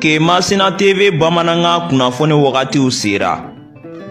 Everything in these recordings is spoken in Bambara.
Kemasina TV Bamananga kunnafoni wagatiw sera.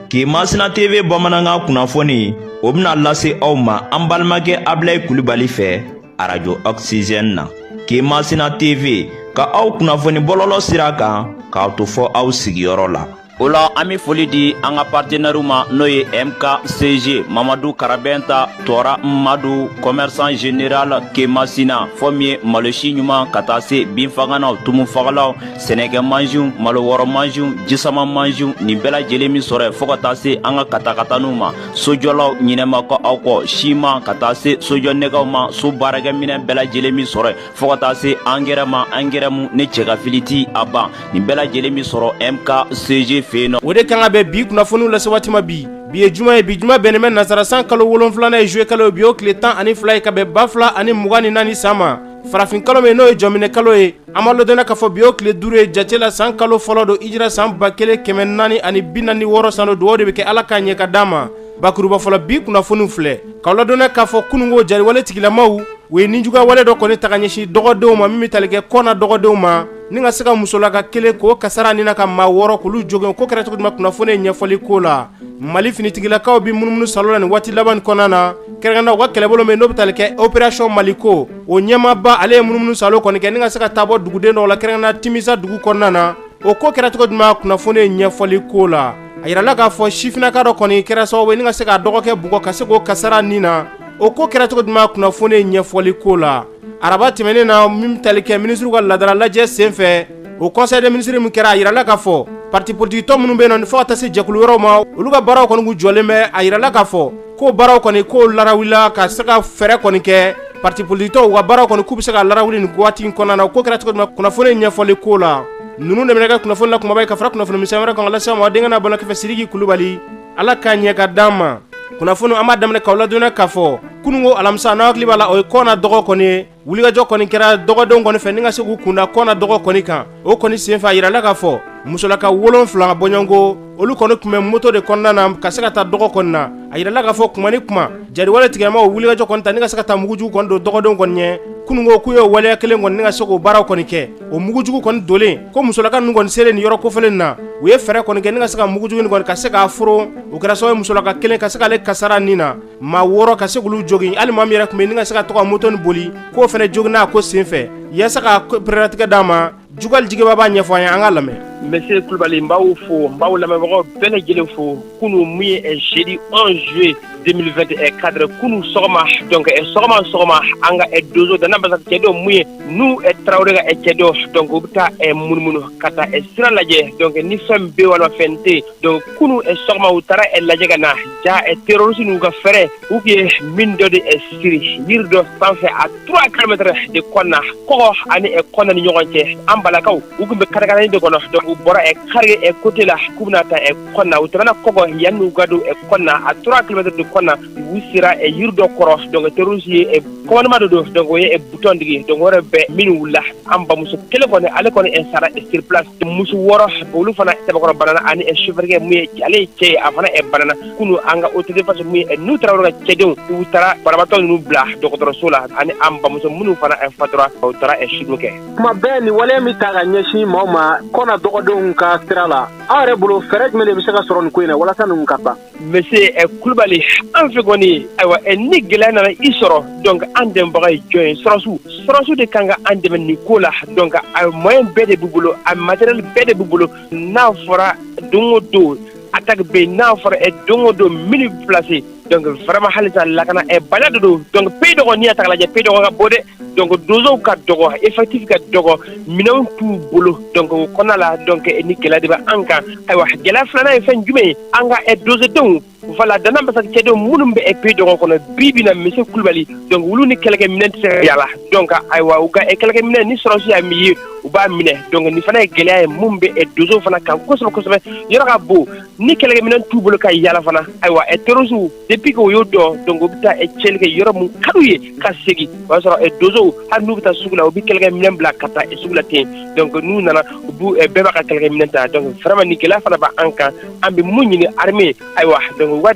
Kemasina TV Bamananga kunnafoni o bɛna lase aw ma an balimakɛ Abilaye Kulibali fɛ Radio Oxygène na. Kemasina TV ka aw kunnafoni bɔlɔlɔ sira kan k'aw to fɔ aw sigiyɔrɔ la. Ola an bɛ foli di an ka partenaires ma n'o ye MKCG Mamadou Karabenta Tora Mmadou commerçant général Kemasina fɔ min ye malosi ɲuman ka taa se binfaganaw tumufagalaw sɛnɛkɛ mansiw malo wɔrɔ mansiw jisama mansiw nin bɛɛ lajɛlen min sɔrɔ fɔ ka taa se an ka katakataniw ma sojɔlaw ɲinɛma kɔ aw kɔ siman ka taa se sojɔnɛgɛw ma so baarakɛminɛ bɛɛ lajɛlen min sɔrɔ fɔ ka taa se angɛrɛ ma angɛrɛ mun ne cɛkafili ti a ban nin bɛɛ lajɛlen min sɔrɔ MKCG o de kan ka bɛ bi kunnafoniw lase waati ma bi ye juma ye bi juma bɛnnen bɛ nasara san kalo 7 ye juillet kalo bi o tile 12 ye ka bɛn 2024 san ma farafin kalo min n'o ye jɔnminɛ kalo ye an ma lɔdɔnna k'a fɔ bi o tile 5 ye jate la san kalo fɔlɔ don hijira san 1446 san do dugawu de bɛ kɛ ala k'a ɲɛ ka d'an ma bakuruba fɔlɔ bi kunnafoniw filɛ k'aw ladɔnna k'a fɔ kununko jariwale tigilamaw u ye ninjuguya wale dɔ kɔni ta ka ɲɛsin dɔgɔdenw ma min bɛ tali kɛ kɔna dɔgɔdenw ma ni ka se ka musolaka kelen k'o kasara ni na ka maa 6 k'olu jogin ko kɛra cogo di kunnafoni ɲɛfɔli ko la Mali finitigilakaw bi munumunu salo la ni waati laban kɔnɔna na kɛrɛnkɛrɛnna u ka kɛlɛbolo min n'o bɛ tali kɛ opération Maliko o ɲɛmaaba ale ye munumunu salo kɔni kɛ ni ka se ka taa bɔ duguden dɔw la kɛrɛnkɛrɛnna Timisa dugu kɔnɔna na o ko kɛra cogo di kunnafoni ɲɛfɔli ko la a yirala k'a fɔ sifinaka dɔ kɔni kɛra sababu ye ni ka se ka dɔgɔkɛ bugɔ ka se k'o kasara ni na o ko kɛra cogo di kunnafoni ɲɛfɔli ko la araba tɛmɛnen na min tali kɛ ministre ka ladara lajɛ senfɛ o conseil des ministres min kɛra a yirala k'a fɔ parti politique tɔ minnu bɛ yen nɔ fo ka taa se jɛkulu wɛrɛw ma olu ka baaraw kɔni jɔlen bɛ a yirala k'a fɔ ko baaraw kɔni k'o larawila ka se ka fɛɛrɛ kɔni kɛ parti politique tɔw ka baaraw kɔni k'u bɛ se ka larawuli nin waati in kɔnɔna na o ko kɛra cogo di kunnafoni ɲɛfɔli ko la ninnu de bɛna kɛ kunnafoni la kumaba ye ka fara kunnafoni misɛn wɛrɛ kan ka lase ma denkɛ n'a balakɛfɛ Sidiki Kulibali ala k'a ɲɛ ka d'an ma kunnafoni an b'a daminɛ k'aw ladɔnna k'a fɔ kununko alamisa n'aw hakili b'a la o ye kɔna dɔgɔ kɔni ye wulikajɔ kɔni kɛra dɔgɔdenw kɔni fɛ ni ka se k'u kunda kɔna dɔgɔ kɔni kan o kɔni senfɛ a yirala k'a fɔ musolaka 7 bɔɲɔnko olu kɔni tun bɛ moto de kɔnɔna na ka se ka taa dɔgɔ kɔni na a yirala k'a fɔ kuma ni kuma jariwale tigɛlamaw wulikajɔ kɔni ta ni ka se ka taa mugujugu kɔni don dɔgɔdenw kɔni ɲɛ kununko k'u ye waleya kelen kɔni ni ka se k'o baaraw kɔni kɛ o mugujugu kɔni dolen ko musolaka ninnu kɔni selen nin yɔrɔ kofɔlen na u ye fɛɛrɛ kɔni kɛ ni ka se ka mugujugu ni kɔni ka se k'a foro o kɛra sababu ye musolaka kelen ka se k'ale kasara nin na maa 6 ka se k'olu jogin hali maa min yɛrɛ tun bɛ ni ka se ka to ka moto ni boli k'o fɛnɛ joginna a ko senfɛ yaasa ka pɛrɛlatigɛ d'a ma Jugal Jigeba b'a ɲɛfɔ an ye an ka lamɛn Monsieur Kulibali n b'aw fo n b'aw lamɛnbagaw bɛɛ lajɛlen fo kunu mun ye jeudi 11 juillet 2021 cadre kunu sɔgɔma donc sɔgɔma an ka dozo dana basa cɛdɔ mun ye n'u Traoré ka cɛdɔ donc u bɛ taa munumunu ka taa sira lajɛ donc ni fɛn bɛ walima fɛn tɛ donc kunu sɔgɔma u taara lajɛ ka na ja terroriste n'u ka fɛrɛ u ye min dɔ de siri yiri dɔ sanfɛ a 3 km de kɔnna kɔgɔ ani kɔnna ni ɲɔgɔn cɛ an balakaw u tun bɛ karakarani de kɔnɔ donc u bɔra karige côté la k'u bɛna taa kɔnna u tɛmɛna kɔgɔ yanni u ka don kɔnna a 3 km de kɔnna u sera yiri dɔ kɔrɔ donc terroriste ye commandement de don donc o ye bouton digi donc o yɛrɛ bɛ minnu wulila an bamuso kelen kɔni ale kɔni sara sur place muso 6 olu fana sɛbɛkɔrɔ banana ani chauffeur mun ye ale ye cɛ ye a fana banana kunu an ka autorité face mun ye n'u taara ka cɛdenw u taara banabaatɔ ninnu bila dɔgɔtɔrɔso la ani an bamuso minnu fana fatura u taara chute kɛ kuma bɛɛ ni waleya min ta ka ɲɛsin maaw ma kɔna dɔgɔdenw ka sira la aw yɛrɛ bolo fɛɛrɛ jumɛn de bɛ se ka sɔrɔ nin ko in na walasa ninnu ka ban Monsieur Kulibali an fɛ kɔni ayiwa ni gɛlɛya nana i sɔrɔ donc an dɛmɛbaga ye jɔn ye sɔrɔsiw de kan ka an dɛmɛ nin ko la donc a moyen bɛɛ de b'u bolo a matériel bɛɛ de b'u bolo n'a fɔra don o don attaque bɛ yen n'a fɔra don o don minnu placé donc vraiment halisa lakana bana de don donc pays dɔgɔ n'i y'a ta k'a lajɛ pays dɔgɔ ka bɔ dɛ donc dozow ka dɔgɔ effectif ka dɔgɔ minɛnw t'u bolo donc o kɔnɔna la donc ni gɛlɛya de bɛ an kan ayiwa gɛlɛya filanan ye fɛn jumɛn ye an ka dozodenw voilà dana basa cɛdenw minnu bɛ pays dɔgɔ kɔnɔ bi na Monsieur Kulibali donc olu ni kɛlɛkɛminɛn tɛ se ka yala donc ayiwa u ka kɛlɛkɛminɛn ni sɔrɔsi y'a min ye u b'a minɛ donc nin fana ye gɛlɛya ye mun bɛ dozow fana kan kosɛbɛ yɔrɔ ka bon ni kɛlɛkɛminɛn t'u bolo ka yala fana ayiwa terroriste depuis que u y'o dɔn donc u bɛ taa cɛli kɛ yɔrɔ mun ka d'u ye ka segin o y'a sɔrɔ dozow hali n'u bɛ taa sugu la u bɛ kɛlɛkɛminɛn bila ka taa sugu la ten donc n'u nana u b'u bɛɛ b'a ka kɛlɛkɛminɛn ta donc vraiment ni gɛlɛya fana b'an kan an bɛ mun ɲini armée ayiwa donc u ka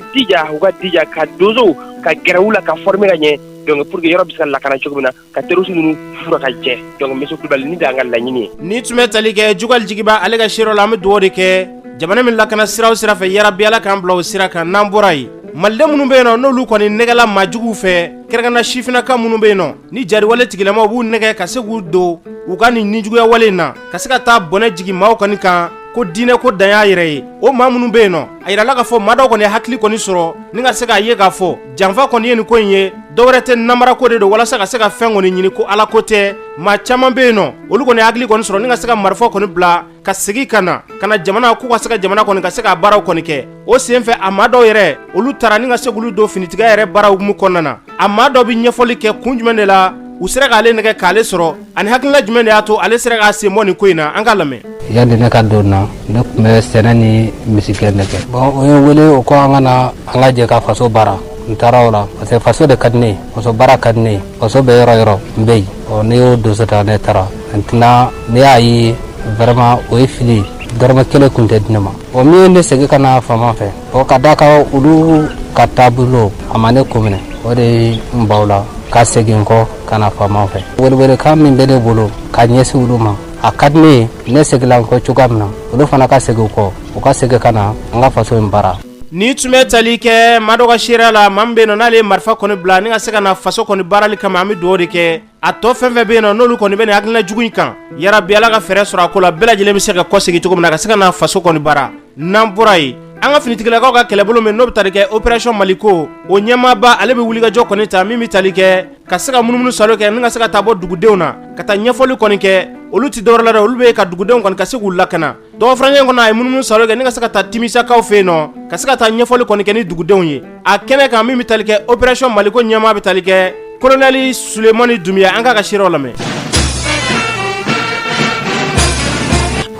dija ka dozow ka gɛrɛ u la ka former ka ɲɛ donc pour que yɔrɔ bɛ se ka lakana cogo min na ka terroriste ninnu fura ka jɛ donc monsieur Kulibali ni de y'an ka laɲini ye. Ni tun bɛ tali kɛ Jugal Jigiba ale ka siro la an bɛ dugawu de kɛ jamana min lakana sira o sira fɛ yarabi Ala k'an bila o sira kan n'an bɔra yen. Maliden minnu bɛ yen nɔ n'olu kɔni nɛgɛla maajuguw fɛ kɛrɛnkɛrɛnna sifinnaka minnu bɛ yen nɔ ni jariwale tigilamaw b'u nɛgɛ ka se k'u don u ka nin nijuguya wale in na ka se ka taa bɔnɛ jigi maaw kɔni kan ko diinɛ ko dan y'a yɛrɛ ye o maa minnu bɛ yen nɔ a yirala k'a fɔ maa dɔw kɔni ye hakili kɔni sɔrɔ ni ka se k'a ye k'a fɔ janfa kɔni ye nin ko in ye dɔwɛrɛ tɛ namara ko de don walasa ka se ka fɛn kɔni ɲini ko ala ko tɛ maa caman bɛ yen nɔ olu kɔni hakili kɔni sɔrɔ ni ka se ka marifa kɔni bila ka segin ka na jamana k'u ka se ka jamana kɔni ka se ka baaraw kɔni kɛ o sen fɛ a maa dɔw yɛrɛ olu taara ni ka se k'olu don finitigɛ yɛrɛ baaraw hukumu kɔnɔna na a maa dɔw bɛ ɲɛfɔli kɛ kun jumɛn de la u sera k'ale nɛgɛ k'ale sɔrɔ ani hakilina jumɛn de y'a to ale sera k'a sen bɔ nin ko in na an ka lamɛn. Yani ne ka don na ne tun bɛ sɛnɛ ni misigɛn de kɛ bon o ye wele o ko an ka jɛ ka faso baara n taara o la parce que faso de ka di ne ye faso baara ka di ne ye faso bɛ yɔrɔ yɔrɔ n bɛ yen ne y'o doso ta ne taara maintenant ne y'a ye vraiment o ye fili dɔrɔmɛ kelen kun tɛ di ne ma min ye ne segin ka na faama fɛ ka da kan olu ka taabolo a ma ne ko minɛ o de ye n baw la ka segin kɔ ka na faama fɛ welewelekan min bɛ ne bolo ka ɲɛsin olu ma a ka di ne ye ne segila n kɔ cogoya min na olu fana ka segin kɔ u ka segin ka na an ka faso in baara. Ni tun bɛ tali kɛ maa dɔ ka seereya la maa min bɛ yen nɔ n'ale ye marifa kɔni bila ni ka se ka na faso kɔni baarali kama an bɛ dugawu de kɛ a tɔ fɛn fɛn bɛ yen nɔ n'olu kɔni bɛ nin hakilina jugu in kan yarabi Ala ka fɛɛrɛ sɔrɔ a ko la bɛɛ lajɛlen bɛ se ka kɔsegin cogo min na ka se ka na faso kɔni baara n'an bɔra yen an ka finitigilakaw ka kɛlɛbolo min n'o bɛ tali kɛ opération Maliko o ɲɛmaaba ale bɛ wulikajɔ kɔni ta min bɛ tali kɛ ka se ka munumunu salo kɛ ni ka se ka taa bɔ dugudenw na ka taa ɲɛfɔli kɔni kɛ olu ti dɔwɛrɛ la dɛ olu bɛ ka dugudenw kɔni ka se k'u lakana dɔgɔfaraɲɛ kɔnɔ a ye munumunu salo kɛ ni ka se ka taa timisakaw fɛ yen nɔ ka se ka taa ɲɛfɔli kɔni kɛ ni dugudenw ye a kɛnɛ kan min bɛ tali kɛ opération Maliko ɲɛmaa bɛ tali kɛ colonel Sulemani Dumiya an k'a ka seerew lamɛn.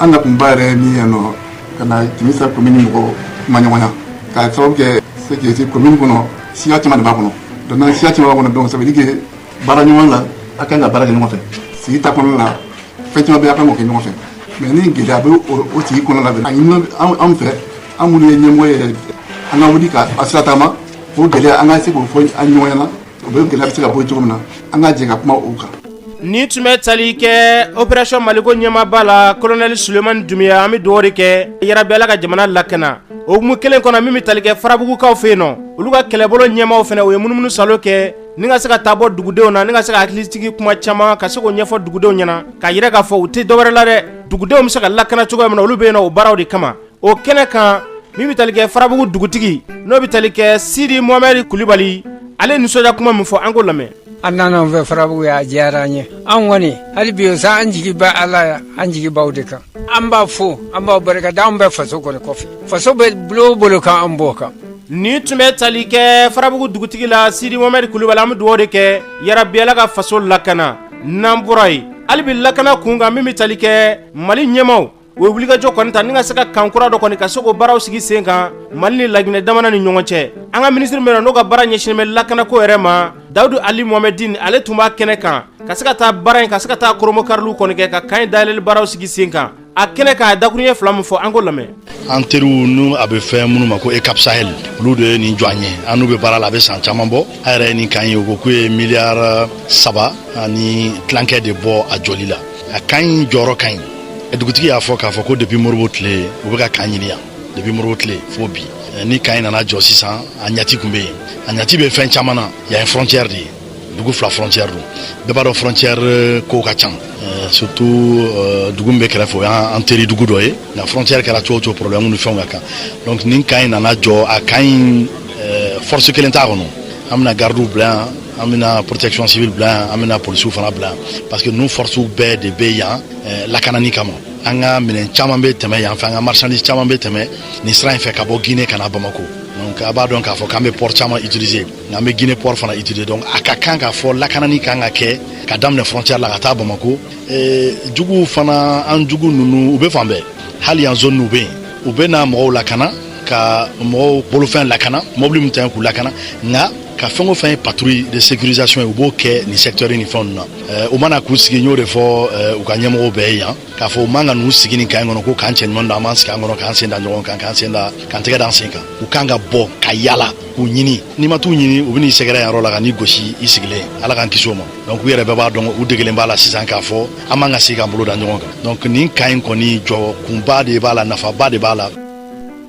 An ka kunba yɛrɛ min ye nɔ ka na Timisa commune mɔgɔw kuma ɲɔgɔn ya k'a sababu kɛ c'est commune kɔnɔ siya caman de b'a kɔnɔ donc n'an siya caman b'a kɔnɔ donc ça veut dire que baara ɲɔgɔn la a kan ka baara kɛ ɲɔgɔn fɛ sigi ta kɔnɔna la fɛn caman bɛ a kan k'o kɛ ɲɔgɔn fɛ mais ni gɛlɛya bɛ o sigi kɔnɔna la a ɲini an fɛ an minnu ye ɲɛmɔgɔ ye an ka wuli ka a sira taama o gɛlɛya an ka se k'o fɔ an ɲɔgɔn ɲɛna o bɛ gɛlɛya bɛ se ka bɔ cogo min na an ka jɛ ka kuma o kan. Ni tun bɛ tali kɛ opération Maliko ɲɛmaaba la colonel Sulemani Dumiya an bɛ dugawu de kɛ yarabi Ala ka jamana lakana o hukumu kelen kɔnɔ min bɛ tali kɛ farabugukaw fɛ yen nɔ olu ka kɛlɛbolo ɲɛmaaw fana o ye munumunu salo kɛ ni ka se ka taa bɔ dugudenw na ni ka se ka hakilitigi kuma caman ka se k'o ɲɛfɔ dugudenw ɲɛna k'a yira k'a fɔ u tɛ dɔwɛrɛ la dɛ dugudenw bɛ se ka lakana cogoya min na olu bɛ yen nɔ o baaraw de kama o kɛnɛ kan min bɛ tali kɛ farabugu dugutigi n'o bɛ tali kɛ Sidi Mohamɛdi Kulibali ale nisɔndiya kuma min fɔ an k'o lamɛn. An nana fɛ farabugu y'a diyara an ye an kɔni hali bi sa an jigi bɛ Ala ya an jigi b'aw de kan an b'a fo an b'aw barikada an bɛ faso kɔni kɔfɛ faso bɛ bolo kan an b'o kan. Ni tun bɛ tali kɛ farabugu dugutigi la Sidi Mohamɛdi Kulibali an bɛ dugawu de kɛ yarabi Ala ka faso lakana n'an bɔra yen hali bi lakana kun kan min bɛ tali kɛ Mali ɲɛmaaw o ye wulikajɔ kɔni ta ni ka se ka kan kura dɔ kɔni ka se k'o baaraw sigi sen kan Mali ni Laginɛ jamana ni ɲɔgɔn cɛ an ka ministre min bɛ n'o ka baara ɲɛsinnen bɛ lakanako yɛrɛ ma Dawudu Ali Mohamɛdine ale tun b'a kɛnɛ kan ka se ka taa baara in ka se ka taa koromokariliw kɔni kɛ ka kan in dayɛlɛli baaraw sigi sen kan a kɛnɛ kan a dakuruɲɛ fila min fɔ an k'o lamɛn. An teriw n'u a bɛ fɛn minnu ma ko ECAP Sahel olu de ye nin jɔ an ye an n'u bɛ baara la a bɛ san caman bɔ a yɛrɛ ye nin kan ye o ko k'u ye miliyari 3 ani tilankɛ de bɔ a jɔli la a kan in jɔyɔrɔ ka ɲi dugutigi y'a fɔ k'a fɔ ko depuis Moribo tile u bɛ ka kan ɲini yan depuis Moribo tile fo bi ni kan in nana jɔ sisan a ɲati tun bɛ yen a ɲati bɛ fɛn caman na y a une frontière de ye dugu fila frontière don bɛɛ b'a dɔn frontière ko ka ca surtout dugu min bɛ kɛrɛfɛ o y'an teri dugu dɔ ye nka frontière kɛra cogo o cogo problème ni fɛnw ka kan donc nin kan in nana jɔ a kan in force kelen t'a kɔnɔ an bɛna gardiw bila yan an bɛna protection civile bila yan an bɛna polisiw fana bila yan parce que ninnu forces bɛɛ de bɛ yan lakanani kama an ka minɛn caman bɛ tɛmɛ yan fɛ an ka marchandise caman bɛ tɛmɛ nin sira in fɛ ka bɔ Guinée ka na Bamako donc a b'a dɔn k'a fɔ k'an bɛ port caman utiliser nka an bɛ Guinée port fana utiliser donc a ka kan k'a fɔ lakanani kan ka kɛ ka daminɛ frontière la ka taa Bamako juguw fana an jugu ninnu u bɛ fan bɛɛ hali yan zone u bɛ yen u bɛ na mɔgɔw lakana ka mɔgɔw bolofɛn lakana mobili min tɛ k'u lakana nka ka fɛn o fɛn patrouille de sécurisation ye u b'o kɛ nin secteur ni fɛnw na u mana k'u sigi n y'o de fɔ u ka ɲɛmɔgɔw bɛɛ yan k'a fɔ u man ka n'u sigi nin kan kɔnɔ ko k'an cɛ ɲuman da an b'an sigi an kɔnɔ k'an sen da ɲɔgɔn kan k'an tɛgɛ da an sen kan u kan ka bɔ ka yala k'u ɲini n'i ma t'u ɲini u bɛ n'i sɛgɛrɛ yɔrɔ la ka n'i gosi i sigilen ala k'an kisi o ma donc u yɛrɛ bɛɛ b'a dɔn u degelen b'a la sisan k'a fɔ an man ka sigi k'an bolo da ɲɔgɔn kan donc nin kan in kɔni jɔ kunba de b'a la nafaba de b'a la.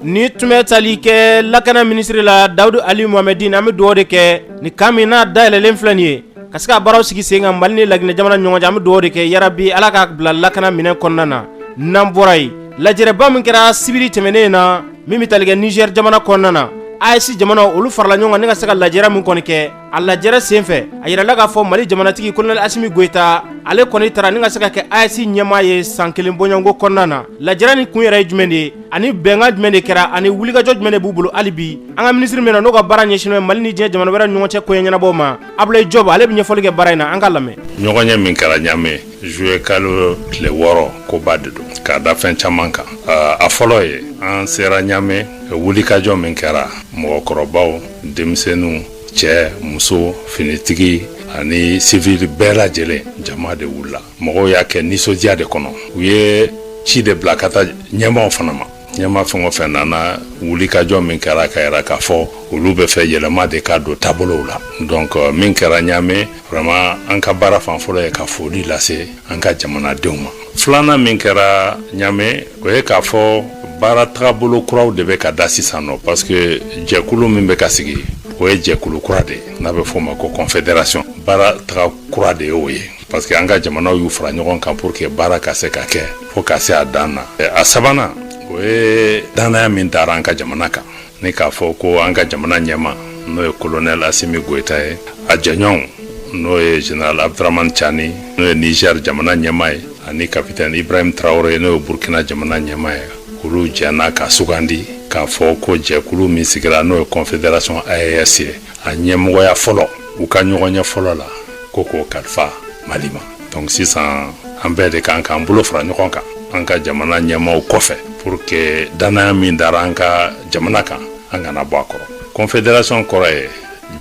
ni tun bɛ tali kɛ lakana minisiri la Dawudu Ali Muhamɛdi an bɛ dugawu de kɛ ni kan min n'a dayɛlɛlen filɛ nin ye ka se ka baaraw sigi sen kan Mali ni Laginɛ jamana ɲɔgɔn cɛ an bɛ dugawu de kɛ yarabi ala ka bila lakana minɛn kɔnɔna na n'an bɔra yen lajɛrɛba min kɛra sibiri tɛmɛnen na min bɛ tali kɛ Niger jamana kɔnɔna na AES jamana olu farala ɲɔgɔn kan ni ka se ka lajɛrɛ min kɔni kɛ a lajɛrɛ senfɛ a yirala k'a fɔ Mali jamanatigi Colonel Asimi Goita ale kɔni taara ni ka se ka kɛ AES ɲɛmaa ye san kelen bɔɲɔgɔnko kɔnɔna na lajɛrɛ ni kun yɛrɛ ye jumɛn de ye ani bɛnkan jumɛn de kɛra ani wulikajɔ jumɛn de b'u bolo hali bi an ka minisiri min na n'o ka baara ɲɛsinnen bɛ Mali ni diɲɛ jamana wɛrɛ ɲɔgɔn cɛ koɲɛ ɲɛnabɔw ma Ablaye Job ale bɛ ɲɛfɔli kɛ baara in na an ka lamɛn. ɲɔgɔnye min kɛra Ɲame juillet kalo tile 6 koba de don k'a da fɛn caman kan a fɔlɔ ye an sera Ɲame wulikajɔ min kɛra mɔgɔkɔrɔbaw denmisɛnninw cɛ muso finitigi ani civil bɛɛ lajɛlen jama de wulila mɔgɔw y'a kɛ nisɔndiya de kɔnɔ u ye ci de bila ka taa ɲɛmaw fana ma ɲɛma fɛn o fɛn nana wulikajɔ min kɛra ka yɛrɛ k'a fɔ olu bɛ fɛ yɛlɛma de ka don taabolow la donc min kɛra Ɲame vraiment an ka baara fan fɔlɔ ye ka foli lase an ka jamanadenw ma filanan min kɛra Ɲame o ye k'a fɔ baara tagabolo kuraw de bɛ ka da sisan nɔ parce que jɛkulu min bɛ ka sigi o ye jɛkulu kura de n'a bɛ fɔ o ma ko confédération baara taga kura de y'o ye parce que an ka jamanaw y'u fara ɲɔgɔn kan pour que baara ka se ka kɛ fo ka se a dan na a sabanan o ye danaya min dara an ka jamana kan ni k'a fɔ ko an ka jamana ɲɛma n'o ye colonel Asimi Goita ye a jɛɲɔgɔnw n'o ye général Abdramane Tchani n'o ye Niger jamana ɲɛma ye ani capitaine Ibrahim Traoré n'o ye Burkina jamana ɲɛma ye olu jɛna ka sugandi k'a fɔ ko jɛkulu min sigira n'o ye confédération AES ye a ɲɛmɔgɔya fɔlɔ u ka ɲɔgɔnye fɔlɔ la ko k'o kalifa Mali ma donc sisan an bɛɛ de kan k'an bolo fara ɲɔgɔn kan an ka jamana ɲɛmaw kɔfɛ pour que danaya min dara an ka jamana kan an kana bɔ a kɔrɔ confédération kɔrɔ ye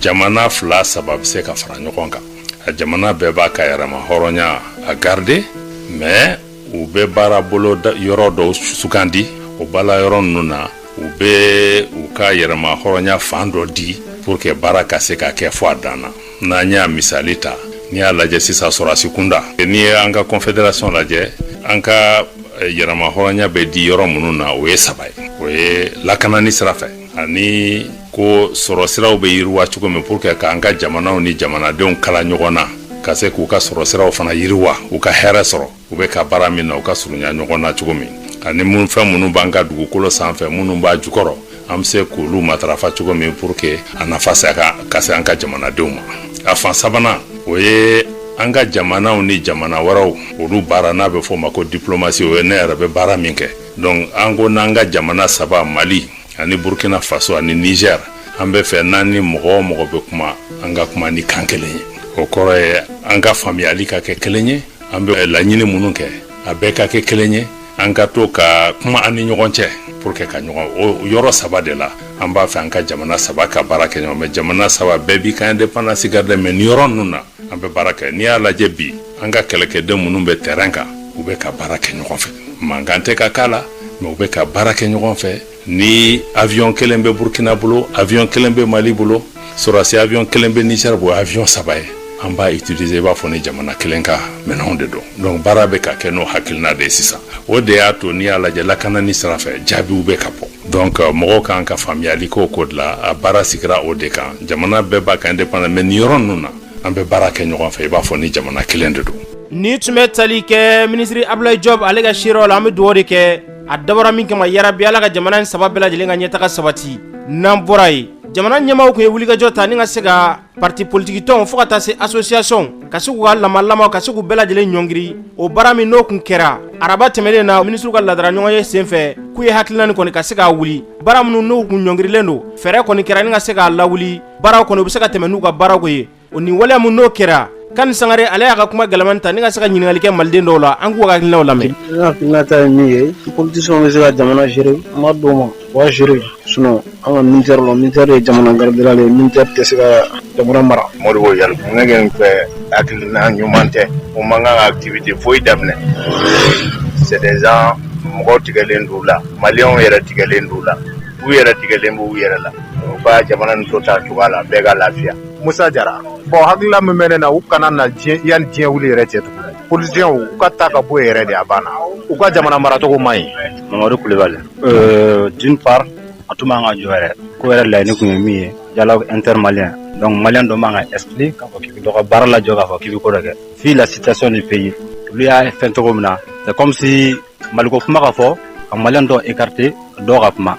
jamana 2-3 bɛ se ka fara ɲɔgɔn kan a jamana bɛɛ b'a ka yɛrɛma hɔrɔnya a garder mais u bɛ baara bolo yɔrɔ dɔw sugandi o bala yɔrɔ ninnu na u bɛ u ka yɛrɛma hɔrɔnya fan dɔ di pour que baara ka se ka kɛ fo a dan na n'an y'a misali ta n'i y'a lajɛ sisan sɔrɔdasi kunda n'i ye an ka confédération lajɛ an ka yɛrɛma hɔrɔnya bɛ di yɔrɔ minnu na o ye 3 ye o ye lakanani sira fɛ ani ko sɔrɔ siraw bɛ yiriwa cogo min pour que k'an ka jamanaw ni jamanadenw kala ɲɔgɔn na ka se k'u ka sɔrɔ siraw fana yiriwa u ka hɛrɛ sɔrɔ u bɛ ka baara min na u ka surunya ɲɔgɔn na cogo min ani fɛn minnu b'an ka dugukolo sanfɛ minnu b'a jukɔrɔ an bɛ se k'olu matarafa cogo min pour que a nafa ka se an ka jamanadenw ma a fan sabanan o ye an ka jamanaw ni jamana wɛrɛw olu baara n'a bɛ fɔ o ma ko diplomatie o ye ne yɛrɛ bɛ baara min kɛ donc an ko n'an ka jamana 3 Mali ani Burkina Faso ani Niger an bɛ fɛ n'an ni mɔgɔ o mɔgɔ bɛ kuma an ka kuma ni kan kelen ye o kɔrɔ ye an ka faamuyali ka kɛ kelen ye an bɛ laɲini minnu kɛ a bɛɛ ka kɛ kelen ye an ka to ka kuma an ni ɲɔgɔn cɛ pour que ka ɲɔgɔn o yɔrɔ 3 de la an b'a fɛ an ka jamana 3 ka baara kɛ ɲɔgɔn mais jamana 3 bɛɛ b'i ka indépendance garder mais ni yɔrɔ ninnu na an bɛ baara kɛ n'i y'a lajɛ bi an ka kɛlɛkɛden minnu bɛ terrain kan u bɛ ka baara kɛ ɲɔgɔn fɛ mankan tɛ ka k'a la mais u bɛ ka baara kɛ ɲɔgɔn fɛ ni avion kelen bɛ Burkina bolo avion kelen bɛ Mali bolo sɔrɔdasi avion kelen bɛ Niger bolo avion 3 ye an b'a utiliser i b'a fɔ ni jamana kelen ka minɛnw de don donc baara bɛ ka kɛ n'o hakilina de ye sisan o de y'a to n'i y'a lajɛ lakanani sira fɛ jaabiw bɛ ka bɔ donc mɔgɔw kan ka faamuyali k'o ko de la a baara sigira o de kan jamana bɛɛ b'a ka indépendance mais nin yɔrɔ ninnu na an bɛ baara kɛ ɲɔgɔn fɛ i b'a fɔ ni jamana kelen de don. ni tun bɛ tali kɛ minisiri Ablaye Job ale ka seerew la an bɛ dugawu de kɛ a dabɔra min kama yarabi ala ka jamana in 3 bɛɛ lajɛlen ka ɲɛtaga sabati n'an bɔra yen jamana ɲɛmaaw tun ye wulikajɔ ta ni ka se ka parti politique tɔnw fo ka taa se association ka se k'u ka lamalamaw ka se k'u bɛɛ lajɛlen ɲɔngiri o baara min n'o kun kɛra araba tɛmɛnen na minisiriw ka ladara ɲɔgɔn ye senfɛ k'u ye hakilina kɔni ka se k'a wuli baara minnu n'u kun ɲɔngirilen don fɛɛrɛ kɔni kɛra ni ka se k'a lawuli baaraw kɔni u bɛ se ka tɛmɛ n'u ka baaraw ye o ni waleya min n'o kɛra Kani Sangare ale y'a ka kuma gɛlɛman ta ni ka se ka ɲininkali kɛ maliden dɔw la an k'u ka hakilinaw lamɛn. Hakilina ta ye min ye politiciens bɛ se ka jamana gérer ma d'o ma wa jere sinon an ka militaire la militaire ye jamana gardera le militaire tɛ se ka jamana mara. Modibo Yalku nege fɛ hakilina ɲuman tɛ o man kan ka activité foyi daminɛ c'est des gens mɔgɔw tigɛlen d'u la maliyɛnw yɛrɛ tigɛlen d'u la u yɛrɛ tigɛlen b'u yɛrɛ la u ka jamana nin to ta cogoya la bɛɛ ka lafiya. Musa Jara bon hakilila min bɛ ne na u kana na yanni diɲɛ wuli yɛrɛ cɛ tugun politiciens u ka ta ka bɔ yɛrɛ de a banna u ka jamana maracogo man ɲi. Mamadu Kulibali d'une part a tun b'an ka jɔ yɛrɛ ko yɛrɛ laɲini kun ye min ye dialogue intermalien donc malien dɔ man ka exclure k'a fɔ k'i bɛ dɔ ka baara lajɔ k'a fɔ k'i bɛ ko dɔ kɛ vu la situation du pays olu y'a fɛn cogo min na c'est comme si maliko kuma ka fɔ ka malien dɔ écarter dɔw ka kuma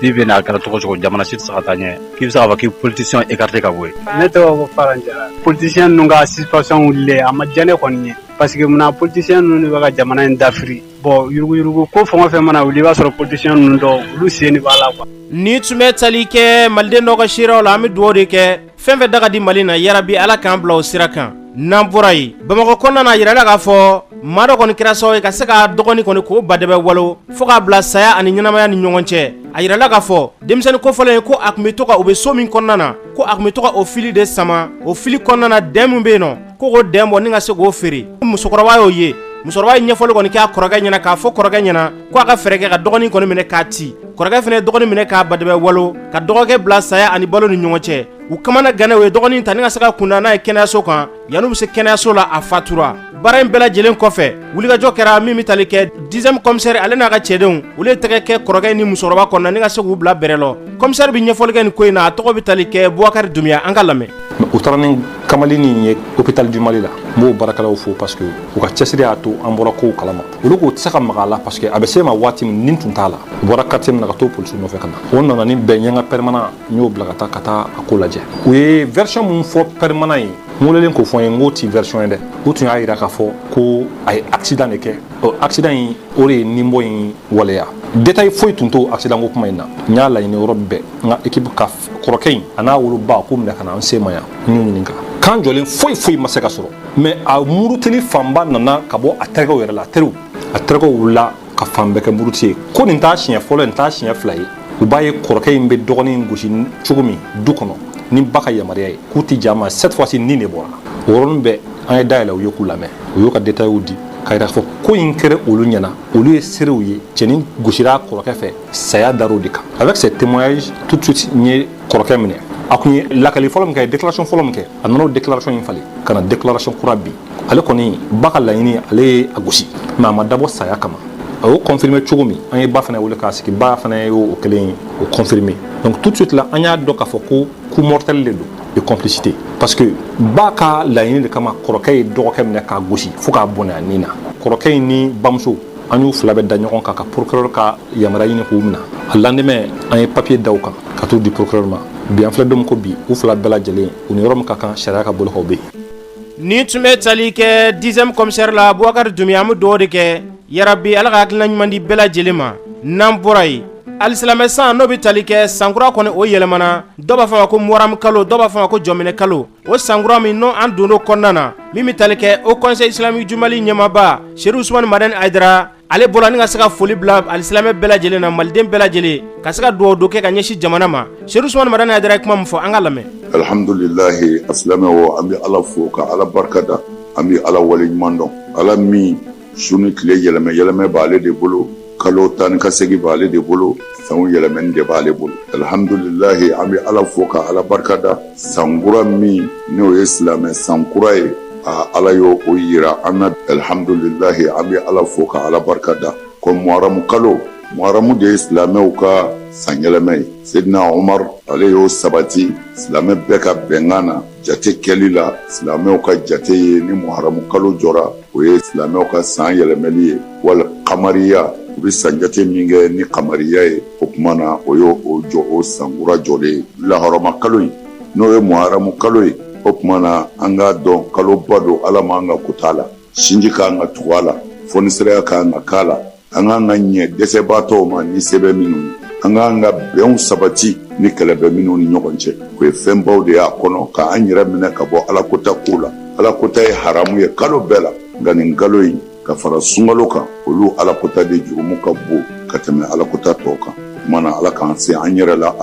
bi bɛ n'a kɛra cogo cogo jamana si tɛ se ka taa ɲɛ k'i bɛ se k'a fɔ k'i politicien écarter ka bɔ yen. Ne tɔgɔ ko Faran Jara politicien ninnu ka situation wulilen a ma diya ne kɔni ye parce que munna politicien ninnu de bɛ ka jamana in dafiri bon yuruguyurugu ko fɛn o fɛn mana wuli i b'a sɔrɔ politicien ninnu dɔw olu sen de b'a la quoi. Ni tun bɛ tali kɛ maliden dɔ ka siraw la an bɛ dugawu de kɛ fɛn fɛn da ka di Mali na yarabi Ala k'an bila o sira kan. N'an bɔra yen Bamakɔ kɔnɔna na yirala k'a fɔ maa dɔ kɔni kɛra sababu ye ka se ka dɔgɔnin kɔni k'o badɛbɛ walo fo k'a bila saya ani ɲɛnamaya ni ɲɔgɔn cɛ. A yirala k'a fɔ denmisɛnnin kofɔlen ye ko a tun bɛ to ka o bɛ so min kɔnɔna na ko a tun bɛ to ka o fili de sama o fili kɔnɔna na dɛn min bɛ yen nɔ ko k'o dɛn bɔ ni ka se k'o feere. Musokɔrɔba y'o ye musokɔrɔba ye ɲɛfɔli kɔni k'a kɔrɔkɛ ɲɛna k'a fɔ kɔrɔkɛ ɲɛna ko a ka fɛɛrɛ kɛ ka dɔgɔnin kɔni minɛ k'a ci kɔrɔkɛ fana ye dɔgɔnin minɛ k'a badɛbɛ walo ka dɔgɔkɛ bila saya ani balo ni ɲɔgɔn cɛ u kamana ganɛ o ye dɔgɔnin ta ni ka se ka kunda n'a ye kɛnɛyaso kan yan'u bɛ se kɛnɛyaso la a fatura baara in bɛɛ lajɛlen kɔfɛ wulikajɔ kɛra min bɛ tali kɛ 10e commissaire ale n'a ka cɛdenw olu ye tɛgɛ kɛ kɔrɔkɛ ni musokɔrɔba kɔnɔna ni ka se k'u bila bɛrɛ lɔ commissaire bɛ ɲɛfɔli kɛ nin ko in na a tɔgɔ bɛ tali kɛ Bouakari Doumbia an ka lamɛn. U taara ni kamalini ye hôpital du Mali la n b'o baarakɛlaw fo parce que u ka cɛsiri y'a to an bɔra kow kalama olu k'o tɛ se ka maga a la parce que a bɛ se ma waati min nin tun t'a la u bɔra quartier min na ka t'o polisi nɔfɛ ka na o nana ni bɛn ɲɛnga permanent n y'o bila ka taa a ko lajɛ u ye version mun fɔ permanent ye n welelen k'o fɔ n ye n k'o ti version ye dɛ u tun y'a jira k'a fɔ ko a ye accident de kɛ o accident in o de ye nin bɔ in waleya détail foyi tun t'o accident ko kuma in na n y'a laɲini yɔrɔ bɛɛ n ka équipe ka kɔrɔkɛ in a n'a woloba ko minɛ ka na an se ma yan n y'u ɲininka kan jɔlen foyi ma se ka sɔrɔ mais a murutili fanba nana ka bɔ a terikɛw yɛrɛ la a terikɛw wulila ka fan bɛɛ kɛ muruti ye ko nin t'a siɲɛ fɔlɔ nin t'a siɲɛ fila ye u b'a ye kɔrɔkɛ in bɛ dɔgɔnin gosi cogo min du kɔnɔ ni ba ka yamaruya ye k'u ti jama cette fois-ci nin de bɔra o yɔrɔnin bɛɛ an ye dayɛlɛ u ye k'u lamɛn u y'u ka détails di k'a yira k'a fɔ ko in kɛra olu ɲɛna olu ye serew ye cɛnin gosira kɔrɔkɛ fɛ saya dar'o de kan avec ces témoignages tout de suite n ye kɔrɔkɛ minɛ a kun ye lakali fɔlɔ min kɛ déclaration fɔlɔ min kɛ a nana o déclaration in falen ka na déclaration kura bin ale kɔni ba ka laɲini ale ye a gosi mais a ma dabɔ saya kama a y'o confirmer cogo min an ye ba fana wele k'a sigi ba fana y'o kelen o confirmer donc tout de suite la an y'a dɔn k'a fɔ ko coup mortel de don et complicité parce que ba ka laɲini de kama kɔrɔkɛ ye dɔgɔkɛ minɛ k'a gosi fo k'a bɔnɛ a nin na kɔrɔkɛ in ni bamuso an y'u fila bɛ da ɲɔgɔn kan ka procureur ka yamaruya ɲini k'u minɛ a lendemain an ye papier da u kan ka t'u di procureur ma bi an filɛ don min ko bi u fila bɛɛ lajɛlen u ni yɔrɔ min ka kan sariya ka bolo kan bɛ yen. Ni tun bɛ tali kɛ 10e commissaire la Bouakari Doumbia an bɛ dugawu de kɛ yarabi Ala ka hakilina ɲuman di bɛɛ lajɛlen ma n'an bɔra yen alisilamɛ san n'o bɛ tali kɛ sankura kɔni o yɛlɛmana dɔw b'a fɔ ma ko muharamu kalo dɔw b'a fɔ ma ko jɔminɛ kalo o sankura min n'o an donn'o kɔnɔna na min bɛ tali kɛ o conseil islamique du Mali ɲɛmaaba Seydou Ousmane Madani Aidara ale bɔra ni ka se ka foli bila alisilamɛ bɛɛ lajɛlen na maliden bɛɛ lajɛlen ka se ka dugawu do kɛ ka ɲɛsin jamana ma Seydou Ousmane Madani Aidara ye kuma min fɔ an ka lamɛn. Alhamdulilahi asilamɛw an bɛ Ala fo ka Ala barikada an bɛ Ala wale ɲuman dɔn Ala min su ni tile yɛlɛmɛ b'ale de bolo kalo tan ni ka segin b'ale de bolo sanw yɛlɛmɛni de b'ale bolo alhamdulilahi an bɛ Ala fo ka Ala barikada sankura min n'o ye silamɛ sankura ye Ala y'o o yira an na alhamdulilahi an bɛ Ala fo ka Ala barikada ko muharamu kalo muharamu de ye silamɛw ka san yɛlɛmɛ ye Seydina Umar ale y'o sabati silamɛ bɛɛ ka bɛnkan na jate kɛli la silamɛw ka jate ye ni muharamu kalo jɔra o ye silamɛw ka san yɛlɛmɛli ye wala kamariya u bɛ san jate min kɛ ni kamariya ye o tuma na o y'o jɔ o sankura jɔlen ye lahɔrɔma kalo in n'o ye muharamu kalo ye o tuma na an k'a dɔn kaloba don Ala m'an ka kuta la sinji k'an ka tugu a la fɔnisiraya k'an ka k'a la an k'an ka ɲɛ dɛsɛbaatɔw ma ni sɛbɛn minnu ye an k'an ka bɛnw sabati ni kɛlɛ bɛ minnu ni ɲɔgɔn cɛ o ye fɛnbaw de y'a kɔnɔ k'an yɛrɛ minɛ ka bɔ Alakota ko la Alakota ye haramu ye kalo bɛɛ la nka nin kalo in ka fara sunkalo kan olu Alakota de jurumu ka bon ka tɛmɛ Alakota tɔw kan mana ala k'an se an yɛrɛ la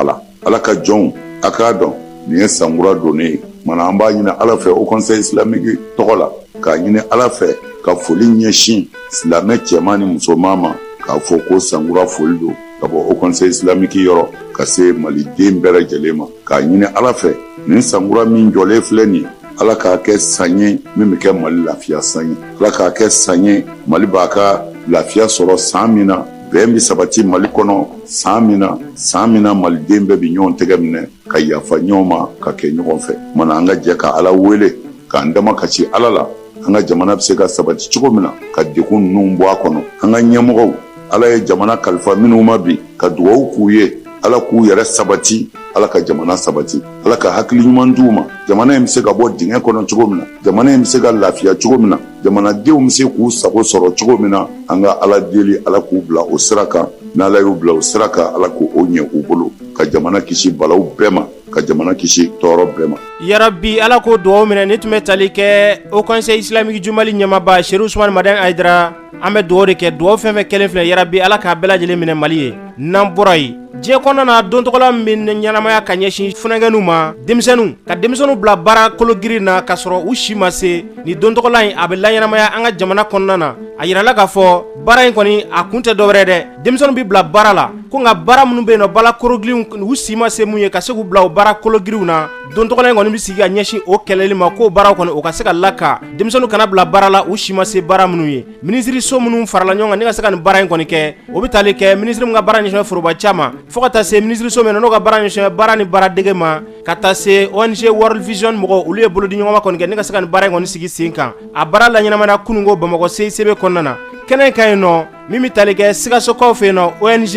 ala ka jɔnw a k'a dɔn nin ye sankura donnen ye mana an b'a ɲini ala fɛ au conseil islamique tɔgɔ la k'a ɲini ala fɛ ka foli ɲɛsin silamɛ cɛman ni musoman ma k'a fɔ ko sankura foli don ka bɔ au conseil islamique yɔrɔ ka se maliden bɛɛ lajɛlen ma k'a ɲini ala fɛ nin sankura min jɔlen filɛ nin ye ala k'a kɛ san ye min bɛ kɛ mali lafiya san ye ala k'a kɛ san ye mali b'a ka lafiya sɔrɔ san min na bɛn bi sabati mali kɔnɔ san min na maliden bɛɛ bi ɲɔgɔn tɛgɛ minɛ ka yafa ɲɔgɔn ma ka kɛ ɲɔgɔn fɛ mana an ka jɛ ka ala wele k'an dama kasi ala la an ka jamana bɛ se ka sabati cogo min na ka degun ninnu bɔ a kɔnɔ an ka ɲɛmɔgɔw ala ye jamana kalifa minnu ma bi ka dugawu k'u ye ala k'u yɛrɛ sabati ala ka jamana sabati ala ka hakili ɲuman d'u ma jamana in bɛ se ka bɔ dingɛ kɔnɔ cogo min na jamana in bɛ se ka lafiya cogo min na jamanadenw bɛ se k'u sago sɔrɔ cogo min na an ka ala deli ala k'u bila o sira kan n'ala y'u bila o sira kan ala k'o ɲɛ u bolo ka jamana kisi balaw bɛɛ ma ka jamana kisi tɔɔrɔ bɛɛ ma yarabi ala ko duwawu minɛ ni tun bɛ tali kɛ au conseil islamique jumali ɲɛmaaba Seydou Ousmane Madang Aidara an bɛ duwawu de kɛ duwawu fɛn fɛn kelen filɛ yarabi ala k'a bɛɛ lajɛlen minɛ mali ye n'an bɔra yen diɲɛ kɔnɔna na don tɔgɔla min ɲɛnamaya ka ɲɛsin funakɛninw ma denmisɛnninw ka denmisɛnninw bila baara kologirin na k'a sɔrɔ u si ma se ni don tɔgɔla in a bɛ laɲɛnamaya an ka jamana kɔnɔna na a yirala k'a fɔ baara in kɔni a kun tɛ dɔwɛrɛ dɛ denmisɛnninw bi bila baara la ko nka baara minnu bɛ yen nɔ baara kologirinw u si ma se mun ye ka se k'u bila o baara kologirinw na don tɔgɔla in kɔni bɛ sigi ka ɲɛsin o kɛlɛli ma k'o baaraw kɔni o ka se ka laka denmisɛnninw kana bila baara la u si ma se baara minnu ye minisiriso minnu farala ɲɔgɔn kan ni ka se ka nin baara in kɔni kɛ o bɛ tali kɛ minisiri min ka baara ɲɛsinnen foroba caman fo ka taa se minisiriso min na n'o ka baara ɲɛsinnen baara ni baara dege ma ka taa se ONG World Vision mɔgɔ olu ye bolodi ɲɔgɔn ma kɔni kɛ ni ka se ka nin baara in kɔni sigi sen kan a baara la ɲɛnamaya kununko Bamakɔ CICB kɔnɔna na kɛnɛ ka yen nɔ min bɛ tali kɛ Sikasokaw fɛ yen nɔ ONG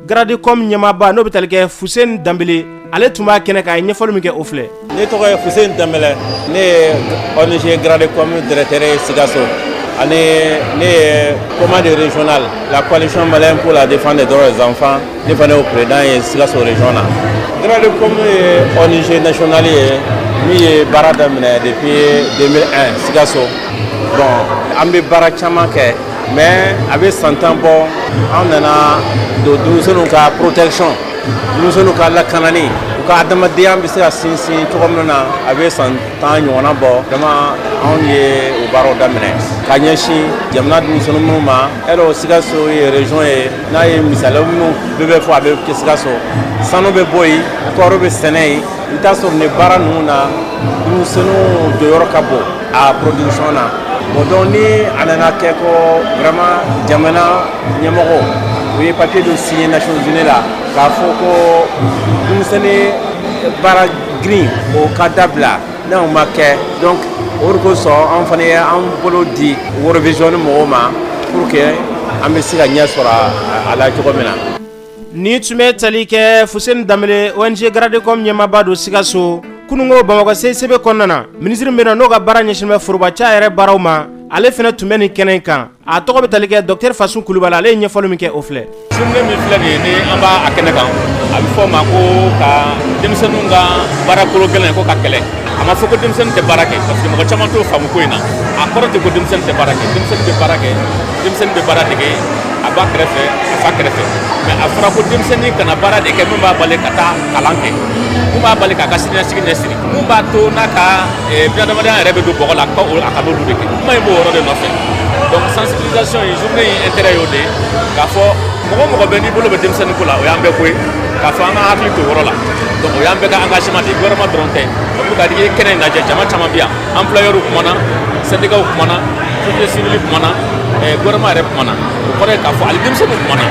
Gradicom ɲɛmaaba n'o bɛ tali kɛ Fuseni Danbele ale tun b'a kɛnɛ k'a ye ɲɛfɔli min kɛ o filɛ ne tɔgɔ ye Fuseni Danbele ne ye ONG Gradicom directeur ye Sikaso ani ne ye commande régional la coalition malienne pour la défense des droits des enfants ne fana ye président ye Sikaso région na Gradicom ye ONG national ye min ye baara daminɛ depuis 2001 Sikaso bon an bɛ baara caman kɛ mais a bɛ san 10 bɔ an nana don denmisɛnninw ka protection denmisɛnninw ka lakanani u ka adamadenya bɛ se ka sinsin cogo min na a bɛ san 10 ɲɔgɔnna bɔ dama anw ye o baaraw daminɛ ka ɲɛsin jamana denmisɛnnin minnu ma ɛrɛ Sikaso ye région ye n'a ye misaliya minnu bɛɛ bɛ fɔ a bɛ kɛ Sikaso sanu bɛ bɔ yen kɔɔri bɛ sɛnɛ yen i bɛ taa sɔrɔ nin baara ninnu na denmisɛnninw jɔyɔrɔ ka bon a production na bon donc ni a nana kɛ ko vraiment jamana ɲɛmɔgɔ u ye papier dɔ signé Nations Unies la k'a fɔ ko denmisɛnnin baara girin o ka dabila n'o ma kɛ donc o de kosɔn an fana ye an bolo di World Vision mɔgɔw ma pour que an bɛ se ka ɲɛ sɔrɔ a la cogo min na. ni tun bɛ tali kɛ Fuseni Danbele ONG Gradicom ɲɛmaaba don Sikaso kununko Bamakɔ CICB kɔnɔna na minisiri min bɛ yen n'o ka baara ɲɛsinnen bɛ forobaca yɛrɛ baaraw ma ale fana tun bɛ nin kɛnɛ in kan a tɔgɔ bɛ tali kɛ Dr Fasun Kulubali ale ye ɲɛfɔli min kɛ o filɛ. journée min filɛ nin ye ni an b'a kɛnɛ kan a bɛ fɔ o ma ko ka denmisɛnninw ka baara kolo gɛlɛn ko ka kɛlɛ a ma fɔ ko denmisɛnnin tɛ baara kɛ parce que mɔgɔ caman t'o faamu ko in na a kɔrɔ tɛ ko denmisɛnnin tɛ baara kɛ denmisɛnnin bɛ baara kɛ denmisɛnnin bɛ baara dege a b'a kɛrɛfɛ a fa kɛrɛfɛ mais a fɔra ko denmisɛnnin kana baara de kɛ min b'a bali ka taa kalan kɛ mun b'a bali k'a ka siniɲɛsigi ɲɛsiri mun b'a to n'a ka bunahadamadenya yɛrɛ bɛ don bɔgɔ la ko a ka n'olu de kɛ kuma in b'o yɔrɔ de nɔfɛ donc sensibilisation ye journée in intérêt y'o de ye k'a fɔ mɔgɔ mɔgɔ bɛ n'i bolo bɛ denmisɛnnin ko la o y'an bɛɛ ko ye k'a fɔ an ka hakili to o yɔrɔ la donc o y'an bɛɛ ka engagement de gouvernement dɔrɔn tɛ donc k'a di kɛnɛ in lajɛ jama caman bɛ yan employeurs kumana syndicats kumana société civile kumana gouvernement yɛrɛ kumana o kɔrɔ ye k'a fɔ hali denmisɛnninw kumana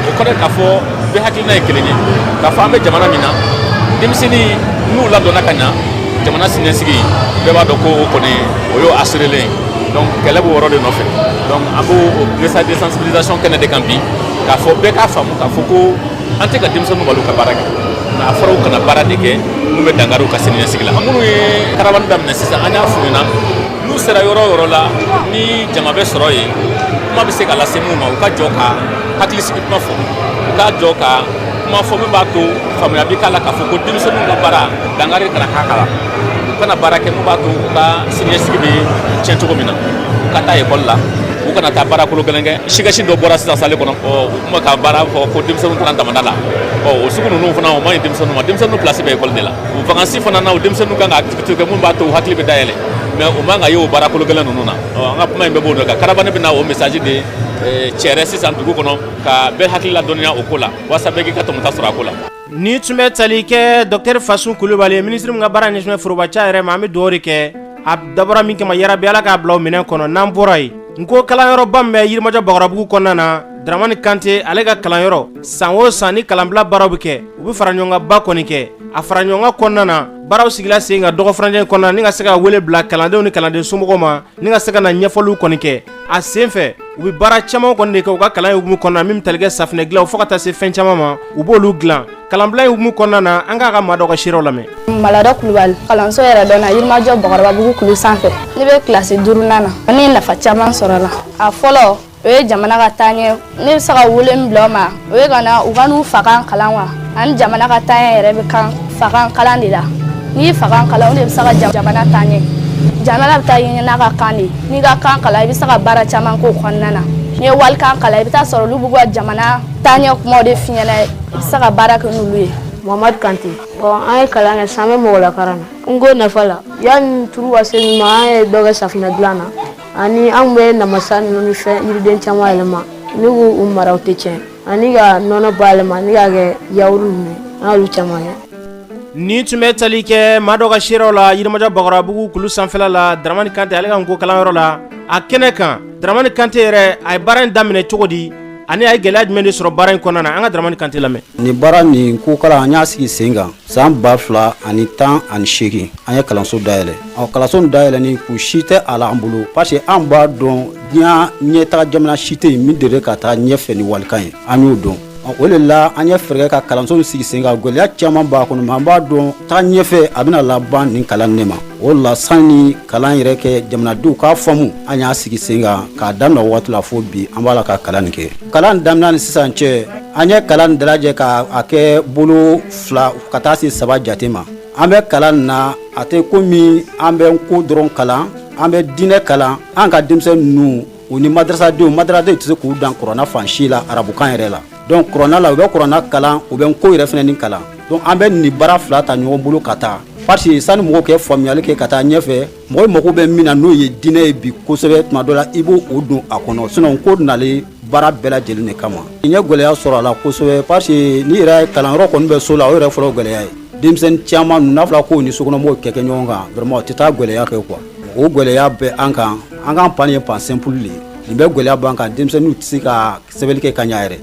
o kɔrɔ ye k'a fɔ bɛɛ hakilina ye kelen ye k'a fɔ an bɛ jamana min na denmisɛnnin n'u ladonna ka ɲa jamana siniɲɛsigi bɛɛ b'a dɔn ko o kɔni o y'o assurélen donc kɛlɛ b'o yɔrɔ de nɔfɛ donc an b'o message de sensibilisation kɛnɛ de kan bi k'a fɔ bɛɛ k'a faamu k'a fɔ ko an tɛ ka denmisɛnninw bali u ka baara kɛ nka a fɔra u kana baara de kɛ mun bɛ dankari u ka siniɲɛsigi la minnu ye karavane daminɛ sisan an y'a f'u ɲɛna n'u sera yɔrɔ o yɔrɔ la ni jama bɛ sɔrɔ yen kuma bɛ se ka lase mun ma u ka jɔ ka hakilisigi kuma fɔ u ka jɔ ka kuma fɔ min b'a to faamuya bɛ k'a la k'a fɔ ko denmisɛnninw ka baara dankari kana k'a la u kana baara kɛ mun b'a to u ka siniɲɛsigi bɛ tiɲɛ cogo min na u ka taa ekɔli la u kana taa baara kolo gɛlɛn kɛ sikasi dɔ bɔra sisan sale kɔnɔ u kuma ka baara fɔ ko denmisɛnninw kalan damanda la o sugu ninnu fana o man ɲi denmisɛnninw ma denmisɛnninw place bɛ école de la o vacances fana na o denmisɛnninw kan ka activité kɛ mun b'a to u hakili bɛ dayɛlɛ mais o man ka ye o baara kolo gɛlɛn ninnu na an ka kuma in bɛɛ b'o de kan Karabani bɛna o message de cɛrɛ sisan dugu kɔnɔ ka bɛɛ hakili ladɔnniya o ko la walasa bɛɛ k'i ka tɔmɔta sɔrɔ a ko la. Ni tun bɛ tali kɛ Dr Fasun Kulubali ministre min ka baara ɲɛsinnen forobaca yɛrɛ ma an bɛ dugawu de kɛ a dabɔra min kama yarabi Ala k'a bila o minɛn kɔnɔ n'an bɔra yen nko kalanyɔrɔba min bɛ Yirimajɔ Bakɔrɔbugu kɔnɔna na Dramani Kante ale ka kalanyɔrɔ san o san ni kalanbila baaraw bɛ kɛ u bɛ fara ɲɔgɔn kan ba kɔni kɛ a fara ɲɔgɔn kan kɔnɔna na baaraw sigila sen ka dɔgɔ furancɛ kɔnɔna ni ka se ka wele bila kalandenw ni kalanden somɔgɔw ma ni ka se ka na ɲɛfɔliw kɔni kɛ a sen fɛ u bɛ baara caman kɔni de kɛ u ka kalan hukumu kɔnɔna min bɛ tali kɛ safinɛ dilan fo ka taa se fɛn caman ma u b'olu dilan kalanbila hukumu kɔnɔna na an k'a ka maa dɔ ka seerew lamɛn. Malada Kulubali kalanso yɛrɛ dɔ na Yirimajɔ Bakɔrɔbabugu kulu sanfɛ ne bɛ kilasi 4nan na ne ye nafa caman sɔrɔ la a fɔlɔ o ye jamana ka taaɲɛ ne bɛ se ka wele min bila o ma o ye ka na u ka n'u fakan kalan wa ani jamana ka taaɲɛ yɛrɛ bɛ kan fakan kalan de la n'i ye fakan kalan o de bɛ se ka jamana taaɲɛ jamana bɛ taa ɲɛ n'a ka kan de n'i ka kan kalan i bɛ se ka baara caman k'o kɔnɔna na n'i ye walikan kalan i bɛ taa sɔrɔ olu b'u ka jamana taaɲɛ kumaw de f'i ɲɛna i bɛ se ka baara kɛ n'olu ye. Muhammad Kante an ye kalan kɛ san bɛ mɔgɔ la karan na n ko nafa la yanni turu ka se min ma an ye dɔ kɛ safinɛ dilan na ani an bɛ namasa ninnu ni fɛn yiriden caman yɛlɛma ne k'u mara u tɛ tiɲɛ ani ka nɔnɔ bayɛlɛma ani k'a kɛ yawuru ninnu an y'olu caman kɛ. Ni tun bɛ tali kɛ maa dɔ ka seerew la Yirimajɔ Bakɔrɔbugu kulu sanfɛla la Dramani Kante ale ka nko kalanyɔrɔ la a kɛnɛ kan Dramani Kante yɛrɛ a ye baara in daminɛ cogo di ani a ye gɛlɛya jumɛn de sɔrɔ baara in kɔnɔna na an ka Dramani Kante lamɛn. Ni baara nin ko kalan an y'a sigi sen kan san 2018 an ye kalanso dayɛlɛ kalanso dayɛlɛ ni ku si tɛ a la an bolo parce que an b'a dɔn diɲɛ ɲɛtaga jamana si tɛ yen min dere ka taa ɲɛfɛ ni walikan ye an y'o dɔn o de la an ye fɛɛrɛ ka kalanso sigi sen kan gɛlɛya caman b'a kɔnɔ mais an b'a dɔn taga ɲɛfɛ a bɛna laban nin kalan ne ma o la sanni kalan yɛrɛ kɛ jamanadenw k'a faamu an y'a sigi sen kan k'a daminɛ waati la fo bi an b'a la ka kalan nin kɛ kalan daminɛ ni sisan cɛ an ye kalan dalajɛ ka a kɛ bolo 2 ka taa se 3 jate ma an bɛ kalan na a tɛ komi an bɛ ko dɔrɔn kalan an bɛ diinɛ kalan an ka denmisɛnnin ninnu u ni madrasadenw tɛ se k'u dan kuranna fan si la arabukan yɛrɛ la donc kuranna la u bɛ kuranna kalan u bɛ ko yɛrɛ fana ni kalan donc an bɛ nin baara 2 ta ɲɔgɔn bolo ka taa parce que sani mɔgɔw kɛ faamuyali kɛ ka taa ɲɛfɛ mɔgɔ mago bɛ min na n'o ye diinɛ ye bi kosɛbɛ tuma dɔ la i b'o don a kɔnɔ sinon ko nalen baara bɛɛ lajɛlen de kama n ye gɛlɛya sɔrɔ a la kosɛbɛ parce que ni yɛrɛ kalanyɔrɔ kɔni bɛ so la o yɛrɛ fɔlɔ gɛlɛya ye denmisɛnnin caman n'a fɔra ko ni sokɔnɔmɔgɔw kɛ ɲɔgɔn kan vraiment o tɛ taa gɛlɛya kɛ quoi o gɛlɛya bɛ an kan pan ye pan simple de nin bɛ gɛlɛya b'an kan denmisɛnninw tɛ se ka sɛbɛnni kɛ ka ɲɛ yɛrɛ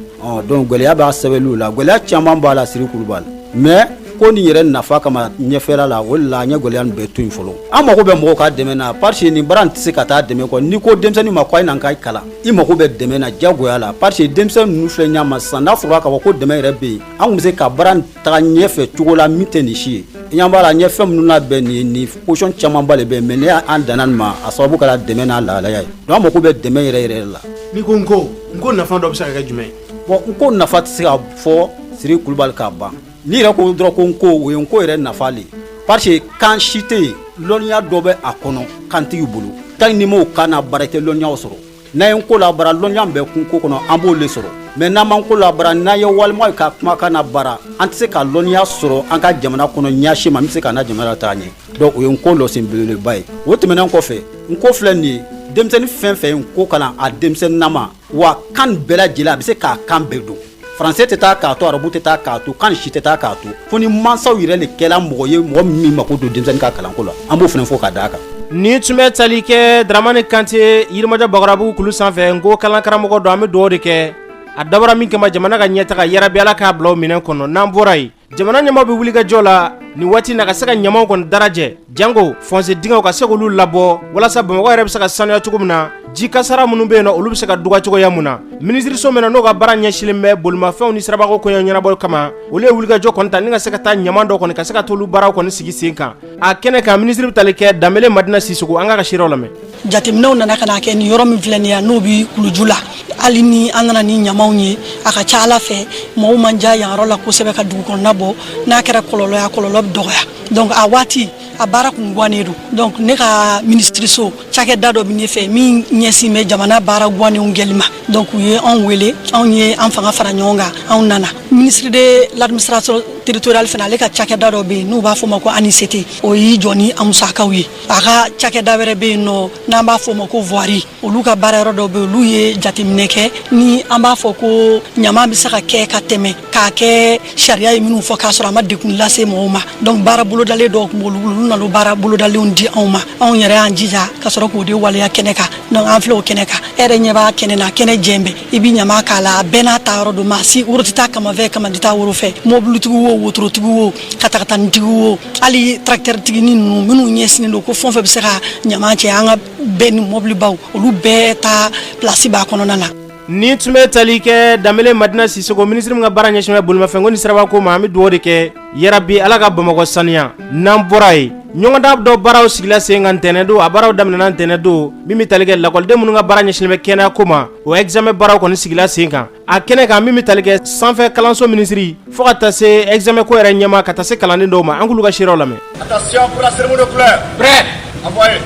donc gɛlɛya b'a sɛbɛnniw la gɛlɛya caman b'a la Siri Kulubali mais ko nin yɛrɛ nafa kama ɲɛfɛla la o la an ye gɛlɛya nin bɛɛ to yen fɔlɔ an mago bɛ mɔgɔw ka dɛmɛ na parce que nin baara in tɛ se ka taa dɛmɛ kɔ n'i ko denmisɛnnin ma ko a ye na ka kalan i mago bɛ dɛmɛ na diyagoya la parce que denmisɛnnin ninnu filɛ ɲɛ ma sisan n'a fɔra k'a fɔ ko dɛmɛ yɛrɛ bɛ yen an tun bɛ se ka baara in taga ɲɛfɛ cogo la min tɛ nin si ye i ɲɛ b'a la ɲɛ fɛn minnu labɛn ni position camanba de bɛ yen mais ne y'an danna nin ma a sababu kɛra dɛmɛ n'a lahalaya ye donc an mago bɛ dɛmɛ yɛrɛ yɛrɛ la. N'i ko nko nafa dɔ bɛ se ka kɛ jumɛn ye. bon nko nafa tɛ se ka fɔ Siri Kulubali k'a ban n'i yɛrɛ ko dɔrɔn ko nko o ye nko yɛrɛ nafa le parce que kan si tɛ yen lɔnniya dɔ bɛ a kɔnɔ kan tigi bolo tant ni m'o kan na baara tɛ lɔnniyaw sɔrɔ n'a ye nko labara lɔnniya bɛ kun ko kɔnɔ an b'o le sɔrɔ mais n'an m'an ko labara n'a ye walima ka kumakan na baara an tɛ se ka lɔnniya sɔrɔ an ka jamana kɔnɔ ɲɛsi ma min bɛ se ka an ka jamana taa ɲɛ donc o ye nko lɔsen belebeleba ye o tɛmɛnen kɔfɛ nko filɛ nin ye denmisɛnnin fɛn fɛn ye nko kalan a denmisɛnninnama wa kan bɛɛ lajɛlen a bɛ se k'a kan bɛɛ don français tɛ taa k'a to arabu tɛ taa k'a to kan si tɛ taa k'a to fo ni mansaw yɛrɛ de kɛla mɔgɔ ye mɔgɔ min mako don denmisɛnnin ka kalanko la an b'o fana fɔ ka d'a kan. Ni tun bɛ tali kɛ Dramani Kante Yirimajɔ Bakɔrɔbugu kulu sanfɛ nko kalan karamɔgɔ don an bɛ dugawu de kɛ a dabɔra min kama jamana ka ɲɛtaga yarabi Ala k'a bila o minɛn kɔnɔ n'an bɔra yen jamana ɲɛmaaw bɛ wuli ka jɔ la nin waati na ka se ka ɲamaw kɔni darajɛ jango fonse dingɛw ka se k'olu labɔ walasa Bamakɔ yɛrɛ bɛ se ka sanuya cogo min na ji kasara minnu bɛ yen nɔ olu bɛ se ka dɔgɔya cogoya mun na minisiriso min na n'o ka baara ɲɛsinnen bɛ bolimafɛnw ni sirabagaw kɔɲɔ ɲɛnabɔ kama olu ye wulikajɔ kɔni ta ni ka se ka taa ɲama dɔ kɔni ka se ka t'olu baaraw kɔni sigi sen kan a kɛnɛ kan minisiri bɛ tali kɛ Danbele Madina Sisoko an ka seerew lamɛn. Jateminɛw nana ka na kɛ nin yɔrɔ min filɛ nin ye n'o bi kuluju la hali ni an nana ni ɲamaw ye a ka ca Ala fɛ mɔgɔw man diya yan yɔrɔ la kosɛbɛ ka dugu kɔnɔna bɔ n'a kɛra kɔlɔlɔ ya kɔlɔlɔ bɛ dɔgɔya donc a waati a baara kun guwanen don donc ne ka ministre so cakɛda dɔ bi ne fɛ min ɲɛsin bɛ jamana baara guwanenw gɛli ma donc u ye anw wele anw ye an fanga fara ɲɔgɔn kan anw nana ministre de l'administration territoriale fana ale ka cakɛda dɔ bɛ yen n'u b'a fɔ ma ko ANICT o y'i jɔ ni a musakaw ye a ka cakɛda wɛrɛ bɛ yen nɔ n'an b'a fɔ ma ko voirie olu ka baara yɔrɔ dɔ bɛ yen olu ye jateminɛ kɛ ni an b'a fɔ ko ɲama bɛ se ka kɛ ka tɛmɛ k'a kɛ sariya ye minnu fɔ k'a sɔrɔ a ma degun lase mɔgɔw ma donc baara bolodalen dɔw tun b'olu bolo olu nana baara bolodalenw di anw ma anw yɛrɛ y'an jija ka sɔrɔ k'o de waleya kɛnɛ kan donc an filɛ o kɛnɛ kan e yɛrɛ ɲɛ b'a kɛnɛ na kɛnɛ jɛnbɛ i bɛ ɲama k'a la a bɛɛ n'a ta yɔrɔ don maa si woro tɛ taa kama fɛ kama tɛ taa woro fɛ mobilitigi wo wotorotigi wo katatanitigi wo hali tracteur-tigi ninnu minnu ɲɛsinnen don ko fɛn o fɛn bɛ se ka ɲama cɛ an ka bɛɛ ni mobilibaw olu bɛɛ ta place b'a kɔnɔna na. ni tun bɛ tali kɛ Danbele Madina Sisoko ministre min ka baara ɲɛsin bɛ bolimafɛnko ni sirabako ma an bɛ dugawu de kɛ yarabi Ala ka Bamakɔ saniya n'an bɔra yen ɲɔgɔndan dɔ baaraw sigila sen kan ntɛnɛn don a baaraw daminɛna ntɛnɛn don min bɛ tali kɛ lakɔliden minnu ka baara ɲɛsinnen bɛ kɛnɛyako ma o examen baaraw kɔni sigila sen kan a kɛnɛ kan min bɛ tali kɛ sanfɛ kalanso minisiri fo ka taa se examen ko yɛrɛ ɲɛma ka taa se kalanden dɔw ma an k'olu ka seerew lamɛn. Attention pour la cérémonie de couleur. Prêt. Envoyez.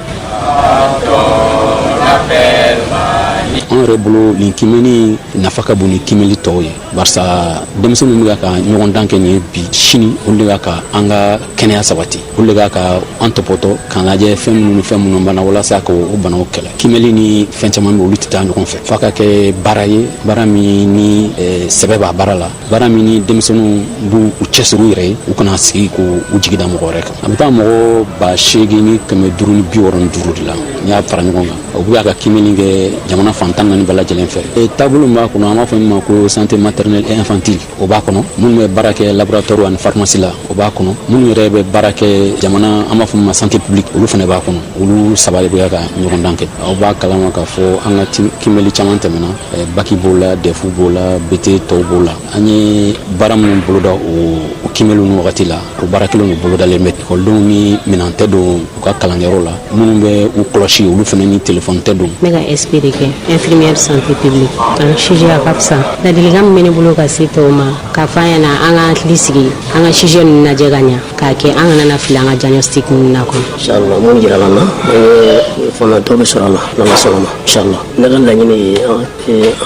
An yɛrɛ bolo nin kimɛni nafa ka bon ni kimɛli tɔw ye barisa denmisɛnninw bɛ ka ɲɔgɔndan kɛ nin ye bi sini olu de ka an ka kɛnɛya sabati olu de ka an tɔpɔtɔ k'an lajɛ fɛn minnu ni fɛn minnu bana walasa ka o banaw kɛlɛ kimɛli ni fɛn caman bɛ olu tɛ taa ɲɔgɔn fɛ f'a ka kɛ baara ye baara min ni sɛbɛ b'a baara la baara min ni denmisɛnninw b'u cɛsiri u yɛrɛ ye u kana sigi k'u jigi da mɔgɔ wɛrɛ kan a bɛ taa mɔgɔ 8,555 de la n'i y'a fara ɲɔgɔn kan u bɛ ka kimɛni kɛ jamana fantan naani bɛɛ lajɛlen fɛ taabolo min b'a kɔnɔ an b'a fɔ min ma ko santé maternelle et infantile o b'a kɔnɔ minnu bɛ baara kɛ laboratoire ani pharmacie la o b'a kɔnɔ minnu yɛrɛ bɛ baara kɛ jamana an b'a fɔ min ma santé publique olu fana b'a kɔnɔ olu saba de bɛ ka ɲɔgɔndan kɛ aw b'a kalama k'a fɔ an ka kimɛli caman tɛmɛna baki b'o la DEF b'o la BT tɔw b'o la an ye baara minnu boloda o kimɛliw ni wagati la o baara kelen de bolodalen bɛ ekɔlidenw ni minɛn tɛ don u ka kalanyɔrɔ la minnu bɛ u kɔlɔsi olu fana ni téléphone tɛ don. Ne ka SP de kɛ infirmière santé publique an sujet a ka fisa ladilikan min bɛ ne bolo ka se tɔw ma k'a fɔ an ɲɛna an ka hakili sigi an ka sujet ninnu lajɛ ka ɲa k'a kɛ an kana na fili an ka diagnostic ninnu na kɔnɔ. Inchallah mun jirala n na fɔlɔtɔ bɛ sɔrɔ a la n'ala sɔnna ma inchallah ne ka laɲini ye an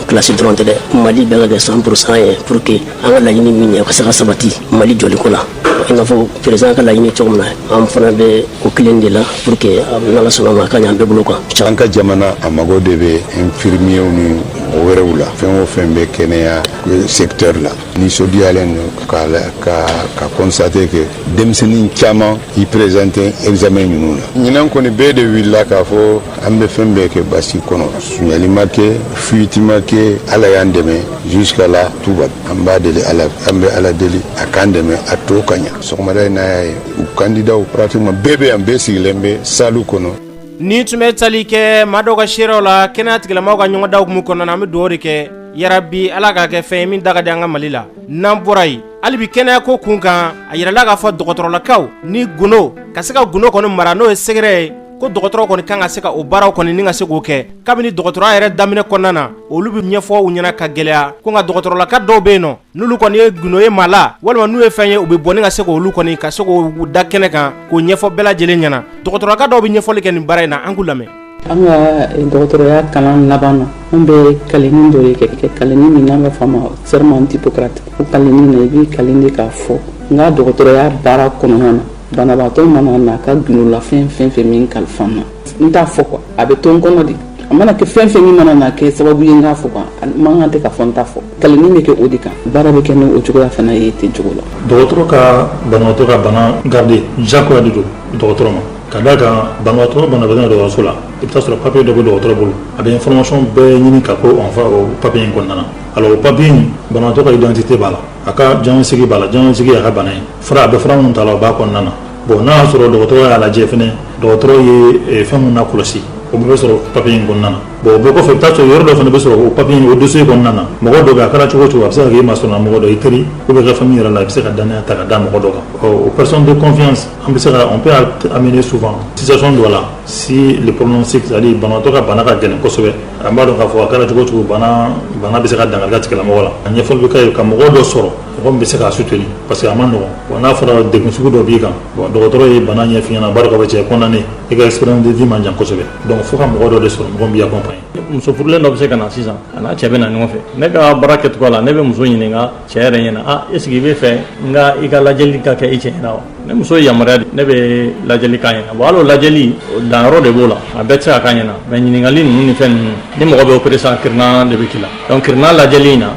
kilasi dɔrɔn tɛ dɛ Mali bɛɛ ka kɛ 100% ye pour que an ka laɲini min ye o ka se ka sabati Mali jɔliko la i n'a fɔ président ka laɲini cogo min na an fana bɛ o kelen de la pour que n'ala sɔnna ma a ka ɲɛ an bɛɛ bolo kan. An ka jamana a mago de bɛ infirmiers ni o wɛrɛw la fɛn o fɛn bɛ kɛnɛya secteur la nisɔndiyalen don ka constater que denmisɛnnin caman i présenter examen ninnu la ɲinan kɔni bɛɛ de wulila k'a fɔ an bɛ fɛn bɛɛ kɛ basi kɔnɔ suɲɛli ma kɛ fuite ma kɛ ala y'an dɛmɛ jusqu'à la tuba an b'a deli ala an bɛ ala deli a k'an dɛmɛ a to ka ɲa sɔgɔmada in n'a y'a ye u candidat pratiquement bɛɛ bɛ yan bɛɛ sigilen bɛ salle kɔnɔ. ni tun bɛ tali kɛ maa dɔw ka seerew la kɛnɛya tigilamɔgɔw ka ɲɔgɔndan hukumu kɔnɔna na an bɛ dugawu de kɛ yarabi Ala k'a kɛ fɛn ye min da ka di an ka Mali la n'an bɔra yen hali bi kɛnɛyako kun kan a yirala k'a fɔ dɔgɔtɔrɔlakaw ni gundo ka se ka gundo kɔni mara n'o ye sɛgɛrɛ ye ko dɔgɔtɔrɔ kɔni kan ka se ka o baaraw kɔni ni ka se k'o kɛ kabini dɔgɔtɔrɔya yɛrɛ daminɛ kɔnɔna na olu bɛ ɲɛfɔ u ɲɛna ka gɛlɛya ko nka dɔgɔtɔrɔlaka dɔw bɛ yen nɔ n'olu kɔni ye gundo ye maa la walima n'u ye fɛn ye u bɛ bɔ ni ka se k'olu kɔni ka se k'o da kɛnɛ kan k'o ɲɛfɔ bɛɛ lajɛlen ɲɛna dɔgɔtɔrɔlaka dɔw bɛ ɲɛfɔli kɛ nin baara in na an k'u lamɛn. an ka dɔgɔtɔrɔya kalan laban na an bɛ kalanni dɔ de kɛ kalanni min n'an b'a fɔ a ma serment Hippocrate o kalanni na i bɛ kalan de k'a fɔ n ka dɔgɔtɔrɔya baara kɔnɔna na banabaatɔ mana na ka gundo fɛn fɛn min kalifa n na n t'a fɔ quoi a bɛ to n kɔnɔ de a mana kɛ fɛn fɛn min mana na kɛ sababu ye n k'a fɔ quoi man kan tɛ ka fɔ n t'a fɔ kalanni bɛ kɛ o de kan baara bɛ kɛ n'o cogoya fana ye ten cogo la. dɔgɔtɔrɔ ka banabaatɔ ka bana garder jagoya de don dɔgɔtɔrɔ ma ka d'a kan banabaatɔ banabaatɔ dɔgɔtɔrɔso la i bɛ taa sɔrɔ papier dɔ bɛ dɔgɔtɔrɔ bolo a bɛ information bɛɛ ɲini ka ko o papier in kɔnɔna na alors o papier in banabaatɔ ka identité b'a la a ka diagnostic b'a la diagnostic y'a ka bana ye fura a bɛ fura minnu t'a la o b'a kɔnɔna na bon n'a y'a sɔrɔ dɔgɔtɔrɔ y'a lajɛ fɛnɛ dɔgɔtɔrɔ ye fɛn minnu na kɔlɔsi o bɛɛ bɛ sɔrɔ papier in kɔnɔna na bon bɛɛ kɔfɛ i bɛ taa sɔrɔ yɔrɔ dɔ fana bɛ sɔrɔ o papier o dossier kɔnɔna na mɔgɔ dɔ bɛ a kɛra cogo o cogo a bɛ se ka kɛ i ma sɔrɔ mɔgɔ dɔ i teri ou bien i ka famille yɛrɛ la i bɛ se ka danaya ta ka da mɔgɔ dɔ kan o personne de confiance on peut amener souvent situation dɔ la si le pronostic c'est-à-dire banabaatɔ ka bana ka gɛlɛn kosɛbɛ an b'a dɔn k'a fɔ a kɛra cogo o cogo bana bɛ se ka dankari kɛ tigilamɔgɔ la a ɲɛfɔli bɛ k'a ye ka mɔgɔ dɔ sɔrɔ mɔgɔ min bɛ se k'a soutenir parce que a ma nɔgɔn bon n'a fɔra degun sugu dɔ b'i kan bon dɔgɔtɔrɔ ye bana ɲɛf'i ɲɛna a b'a dɔn k'a fɔ cɛ condamné i ka expérience de vie man jan kosɛbɛ donc fo ka mɔgɔ dɔ de sɔrɔ mɔgɔ min b'i accompagner. muso furulen dɔ bɛ se ka na sisan a n'a cɛ bɛ na ɲɔgɔn fɛ ne ka baara kɛcogo la ne bɛ muso ɲininka cɛ yɛrɛ ɲɛna est ce que i bɛ fɛ n ka i ka lajɛli ka kɛ i cɛ ɲɛna wa ne muso ye yamaruya di ne bɛ lajɛli k'a ɲɛna bon hali o lajɛli danyɔrɔ de b'o la a bɛɛ tɛ se ka k'a ɲɛna mais ɲininkali ninnu ni fɛn ninnu ni mɔgɔ bɛ opéré sisan kirina de bɛ k'i la donc kirina lajɛli in na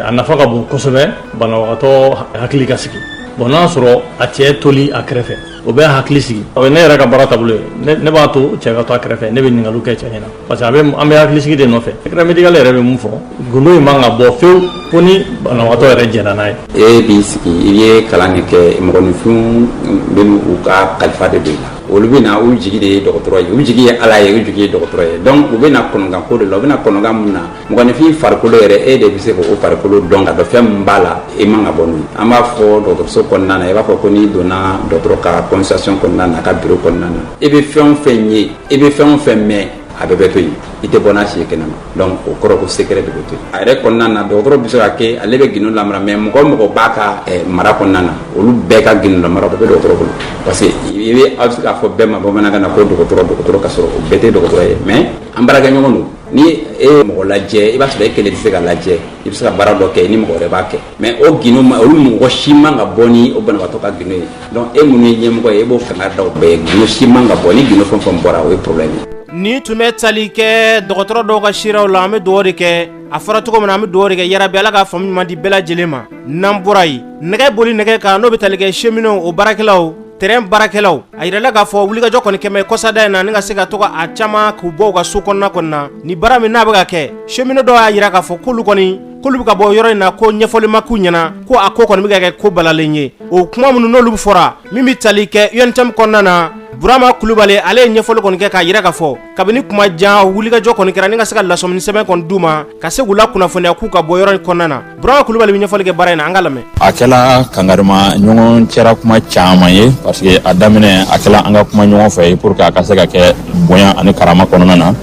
a nafa ka bon kosɛbɛ banabagatɔ hakili ka sigi bon n'a sɔrɔ a cɛ toli a kɛrɛfɛ o bɛ hakili sigi o ye ne yɛrɛ ka baara taabolo ye ne b'a to cɛ ka to a kɛrɛfɛ ne bɛ ɲininkaliw kɛ cɛ ɲɛna parce que an bɛ hakili sigi de nɔfɛ secret médical yɛrɛ bɛ mun fɔ gundo in man ka bɔ fewu fo ni banabagatɔ yɛrɛ jɛnna n'a ye. e b'i sigi i ye kalan de kɛ mɔgɔninfinw bɛ u ka kalifa de don i la olu bɛ na u jigi de ye dɔgɔtɔrɔ ye u jigi ye ala ye u jigi ye dɔgɔtɔrɔ ye donc u bɛ na kɔnɔgan ko de la u bɛ na kɔnɔgan mun na mɔgɔninfin farikolo yɛrɛ e de bɛ se k'o farikolo dɔn ka dɔn fɛn min b'a la e man ka bɔ n'o ye an b'a fɔ dɔgɔtɔrɔso kɔnɔna na i b'a fɔ ko n'i donna dɔgɔtɔrɔ ka consultation kɔnɔna na a ka bureau kɔnɔna na i bɛ fɛn o fɛn ye i bɛ fɛn o fɛn mɛn a bɛɛ bɛ to yen i tɛ bɔ n'a si ye kɛnɛma donc o kɔrɔ ko secret de bɛ to yen a yɛrɛ kɔnɔna na dɔgɔtɔrɔ bɛ se ka kɛ ale bɛ gindo lamara mais mɔgɔ o mɔgɔ b'a ka mara kɔnɔna na olu bɛɛ ka gindo lamara o bɛɛ bɛ dɔgɔtɔrɔ bolo parce que i bɛ aw bɛ se k'a fɔ bɛɛ ma bamanankan na ko dɔgɔtɔrɔ ka sɔrɔ o bɛɛ tɛ dɔgɔtɔrɔ ye mais an baarakɛɲɔgɔn don ni e ye mɔgɔ lajɛ i b'a sɔrɔ e kelen tɛ se ka lajɛ i bɛ se ka baara dɔ kɛ ni mɔgɔ wɛrɛ b'a kɛ mais o gindo olu mɔgɔ si man ka bɔ ni o banabaatɔ ka gindo ye donc e minnu ye ɲɛmɔgɔ ye e b'o fanga da o bɛɛ ye gindo si man ka bɔ ni gindo fɛn fɛn bɔra o ye problème ye. ni tun bɛ tali kɛ dɔgɔtɔrɔ dɔw ka siraw la an bɛ dugawu de kɛ a fɔra cogo min na an bɛ dugawu de kɛ yarabi ala ka faamu ɲuman di bɛɛ lajɛlen ma n'an bɔra yen nɛgɛ boli nɛgɛ kan n'o bɛ tali kɛ cheminɛw o baarakɛlaw terrain baarakɛlaw a yirala k'a fɔ wulikajɔ kɔni kɛmɛ kɔsada in na ni ka se ka to ka a caman k'u bɔ u ka so kɔnɔna na ni baara min n'a bɛ ka kɛ cheminɛ dɔw y'a yira k'a fɔ k'olu bɛ ka bɔ yɔrɔ in na ko ɲɛfɔli ma k'u ɲɛna ko a ko kɔni bɛ ka kɛ ko balalen ye o kuma minnu n'olu fɔra min bɛ tali kɛ UNTM kɔnɔna na Burama Kulubali ale ye ɲɛfɔli kɔni kɛ k'a yira k'a fɔ kabini kuma jan wulikajɔ kɔni kɛra ni ka se ka lasɔmini sɛbɛn kɔni d'u ma ka se k'u la kunnafoniya k'u ka bɔ yɔrɔ in kɔnɔna na Burama Kulubali bɛ ɲɛfɔli kɛ baara in na an ka lamɛn. A kɛla kangarima ɲɔgɔn cɛra kuma caman ye parce que a daminɛ a kɛla an ka kuma ɲɔgɔn fɛ pour que a ka se ka kɛ bonya ani karama kɔnɔna na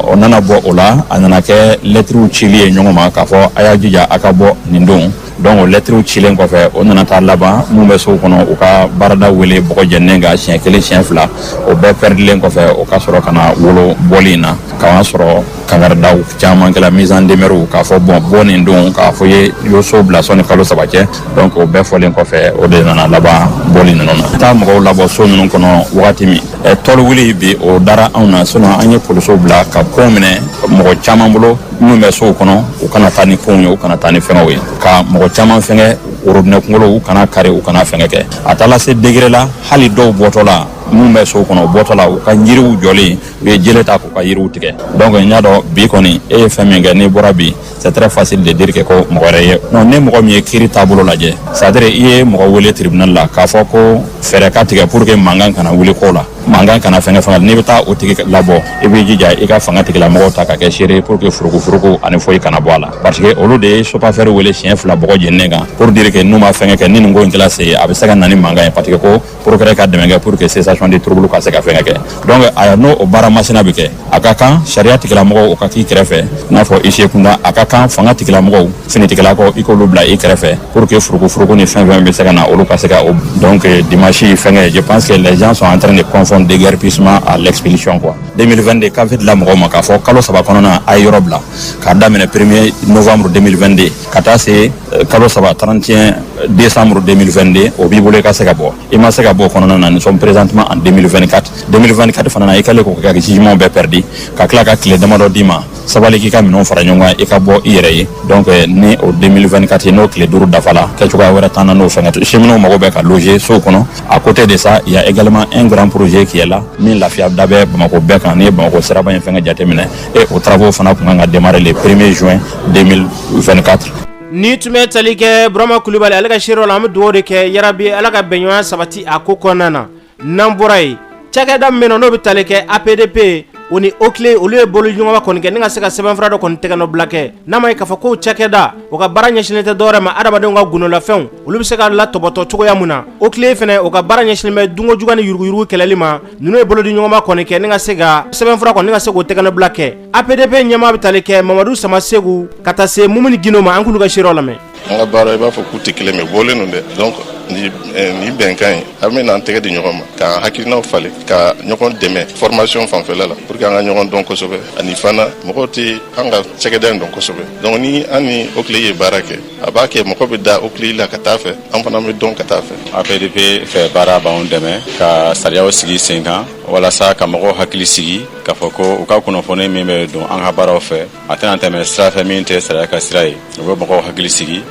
o nana bɔ o la a nana kɛ lɛtiriw cili ye ɲɔgɔn ma k'a fɔ a y'a jija a ka bɔ nin don donc o lɛtiriw cilen kɔfɛ o nana taa laban mun bɛ so kɔnɔ u ka baarada wele bɔgɔ jɛnnen kan siɲɛ kelen siɲɛ fila o bɛɛ pɛridilen kɔfɛ o ka sɔrɔ ka na wolo bɔli in na k'a sɔrɔ kangaridaw caman kɛla mise en demeure k'a fɔ bɔ nin don k'a fɔ ye y'o so bila sɔnni kalo saba cɛ donc o bɛɛ fɔlen kɔfɛ o de nana laban bɔli ninnu na taa mɔgɔw labɔ so ninnu kɔnɔ wagati min tɔli wuli bi o dara anw na sinon an ye polisiw bila ka ko minɛ mɔgɔ caman bolo minnu bɛ sow kɔnɔ u kana taa ni fɛnw ye u kana taa ni fɛngɛw ye ka mɔgɔ caman fɛngɛ worobinɛ kunkolo u kana kari u kana fɛngɛ kɛ a taala se degré la hali dɔw bɔtɔ la minnu bɛ so kɔnɔ u bɔtɔ la u ka yiriw jɔlen u ye jele ta k'u ka yiriw tigɛ donc n y'a dɔn bi kɔni e ye fɛn min kɛ n'i bɔra bi c'est très facile de dire que ko mɔgɔ wɛrɛ ye non ni mɔgɔ min ye kiiri taabolo lajɛ c'est à dire i ye mɔgɔ wele tribunal la k'a fɔ ko fɛɛrɛ ka tigɛ pour que mankan kana wuli ko la mankan kana fɛngɛ fanga n'i bɛ taa o tigi labɔ i b'i jija i ka fanga tigilamɔgɔw ta ka kɛ seere pour que furuku ani foyi kana bɔ a la parce que olu de ye chauffeur wele siɲɛ fila bɔgɔ jɛnnen kan pour dire que n'u ma fɛngɛ kɛ ni nin ko in kɛla se a bɛ se ka na ni mankan ye parce que ko procureur ka dɛmɛ kɛ pour que cessation de trouble ka se ka fɛngɛ kɛ donc a n'o baara masina bɛ kɛ a ka kan sariya tigilamɔgɔw o ka k'i kɛrɛfɛ n'a fɔ i se kunda a ka kan fanga tigilamɔgɔw finitigilakaw i k'olu bila i kɛrɛfɛ pour que furuku ni fɛn fɛn bɛ se ka na olu ka se ka donc dimanche fɛngɛ je pense que les gens sont en train de confondre déguerpissement à l'expédition quoi 2022 k'a fɛ la mɔgɔw ma k'a fɔ kalo saba kɔnɔna a ye yɔrɔ bila k'a daminɛ 1er novembre 2022 ka taa se kalo saba 31 décembre 2022 o b'i bolo i ka se ka bɔ i ma se ka bɔ kɔnɔna na nous sommes présentement en 2024 fana na i kɛlen k'o kɛ ka jugement bɛɛ perdu ka tila ka tile damadɔ d'i ma sabali k'i ka minɛnw fara ɲɔgɔn kan i ka bɔ i yɛrɛ ye donc ni o 2024 ye n'o tile 5 dafala kɛcogoya wɛrɛ t'an na n'o fɛngɛ cheminɛw mago bɛ ka loger sow kɔnɔ à côté de ça il y a également un grand projet qui est là min lafiya da bɛ Bamako bɛɛ kan ni ye Bamako siraba in fɛngɛ jateminɛ et o travaux fana tun kan ka démarrer le 1er juin 2024 ni tun bɛ tali kɛ Burama Kulubali ale ka seerew la an bɛ dugawu de kɛ yarabi ala ka bɛnɲɔgɔnya sabati a ko kɔnɔna na n'an bɔra yen cakɛda min bɛ yen n'o bɛ tali kɛ APDP o ni Oakley olu ye bolo ɲɔgɔnma kɔni kɛ ni ka se ka sɛbɛnfura dɔ kɔni tɛgɛnɔ bila kɛ n'a ma ye k'a fɔ ko cakɛda o ka baara ɲɛsinnen tɛ dɔwɛrɛ ma adamadenw ka gunolafɛnw olu bɛ se ka latɔbɔtɔ cogoya mun na Oakley fɛnɛ o ka baara ɲɛsinnen bɛ dunkojugu ni yuruguyurugu kɛlɛli ma ninnu ye bolo di ɲɔgɔnma kɔni kɛ ni ka se ka sɛbɛnfura kɔni ni ka se k'o tɛgɛnɔ bila kɛ APDP ɲɛmaa bɛ tali kɛ Mamadu Samasegu ka taa se Mumuni Gino ma an k'ulu ka siraw lamɛn. An ka baara i b'a fɔ k'u tɛ kelen mɛ bɔlen don dɛ donc ni bɛnkan ye an bɛ n'an tɛgɛ di ɲɔgɔn ma ka hakilinaw falen ka ɲɔgɔn dɛmɛ formation fanfɛla la pour que an ka ɲɔgɔn dɔn kosɛbɛ ani fana mɔgɔw tɛ an ka cɛkɛda in dɔn kosɛbɛ donc ni an ni Oakley ye baara kɛ a b'a kɛ mɔgɔ bɛ da Oakley la ka taa fɛ an fana bɛ dɔn ka taa fɛ. APDP fɛ baara b'anw dɛmɛ ka sariyaw sigi sen kan walasa ka mɔgɔw hakili sigi k'a fɔ ko u ka kunnafoni min bɛ don an ka baaraw fɛ a tɛna tɛmɛ sira fɛ min tɛ sariya ka sira ye u bɛ mɔgɔw hakili sigi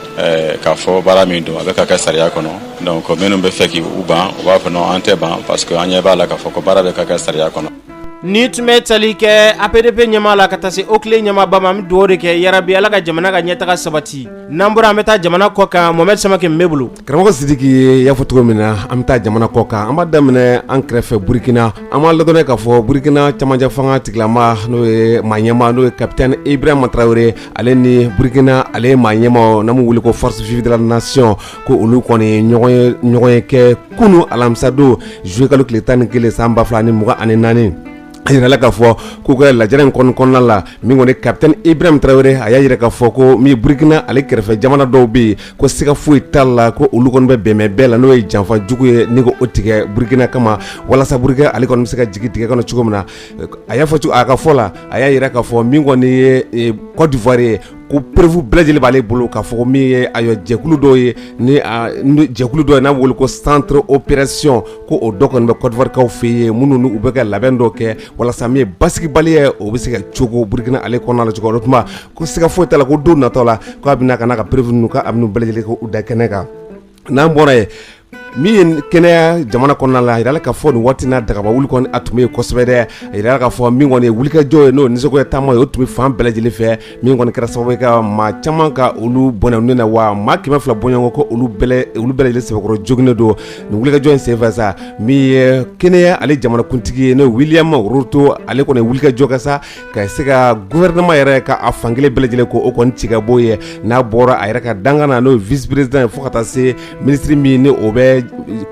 k'a fɔ baara min don a bɛ ka kɛ sariya kɔnɔ donc minnu bɛ fɛ k'u ban u b'a fɔ non an tɛ ban parce que an ɲɛ b'a la k'a fɔ ko baara bɛ ka kɛ sariya kɔnɔ. Ni tun bɛ tali kɛ APDP ɲɛmaa la ka taa se Oakley ɲɛmaaba ma an bɛ dugawu de kɛ yarabi Ala ka jamana ka ɲɛtaga sabati n'an bɔra an bɛ taa jamana kɔ kan Mohamed Samake min bɛ bolo. Karamɔgɔ Sidiki y'a fɔ cogo min na an bɛ taa jamana kɔ kan an b'a daminɛ an kɛrɛfɛ Burkina an b'a ladɔnniya k'a fɔ Burkina cɛmancɛ fanga tigilama n'o ye maa ɲɛmaa n'o ye capitaine Ibrahima Traoré ale ni Burkina ale ye maa ɲɛmaa n'an b'u wele ko force vive de la nation ko olu kɔni ɲɔgɔn ye kɛ kunu alamisa don juillet kalo tile 11 san 2024 a yirala k'a fɔ k'u ka lajɛrɛ in kɔnɔna la min kɔni capitaine Ibrahima Traoré a y'a yira k'a fɔ ko min Burkina ale kɛrɛfɛ jamana dɔw bɛ yen ko siga foyi t'a la ko olu kɔni bɛ bɛnbɛn bɛɛ la n'o ye janfa jugu ye ni ko o tigɛ Burkina kama walasa Burkina ale kɔni bɛ se ka jigi tigɛ kɔnɔ cogo min na a y'a fɔ a ka fɔ la a y'a yira k'a fɔ min kɔni ye Côte d'Ivoire ye ko preuve bɛɛ lajɛlen b'ale bolo k'a fɔ min ye jɛkulu dɔw ye ni jɛkulu dɔ ye n'a wele ko centre opération ko o dɔ kɔni bɛ Côte d'Ivoire kaw fɛ yen minnu u bɛ ka labɛn dɔ kɛ walasa min ye basigibali ye o bɛ se ka cogo Burkina ale kɔnɔna la cogo o tuma ko siga foyi t'a la ko don natɔ la ko a bɛna ka n'a ka preuve ninnu ka a bɛ bɛɛ lajɛlen ko u da kɛnɛ kan n'an bɔra ye min ye kɛnɛya jamana kɔnɔna la a yirala k'a fɔ nin waati n'a dagaba wuli kɔni a tun bɛ yen kosɛbɛ dɛ a yirala k'a fɔ min kɔni ye wulikajɔ ye n'o nisɔngoya taama ye o tun bɛ fan bɛɛ lajɛlen fɛ min kɔni kɛra sababu ye ka maa caman ka olu bɔnɛ ne na wa maa 200 bɔɲɔgɔn ko olu bɛɛ lajɛlen sɛbɛkɔrɔ joginnen don nin wulikajɔ in senfɛ sa min ye kɛnɛya ale jamanakuntigi ye n'o William Ruto ale kɔni ye wulikajɔ kɛ sa ka se ka gouvernement yɛrɛ ka a fankelen bɛɛ lajɛlen ko o kɔni ci ka bɔ ye n'a bɔra a yɛrɛ ka dankan na n'o ye vice président ye fo ka taa se ministre min ni o bɛ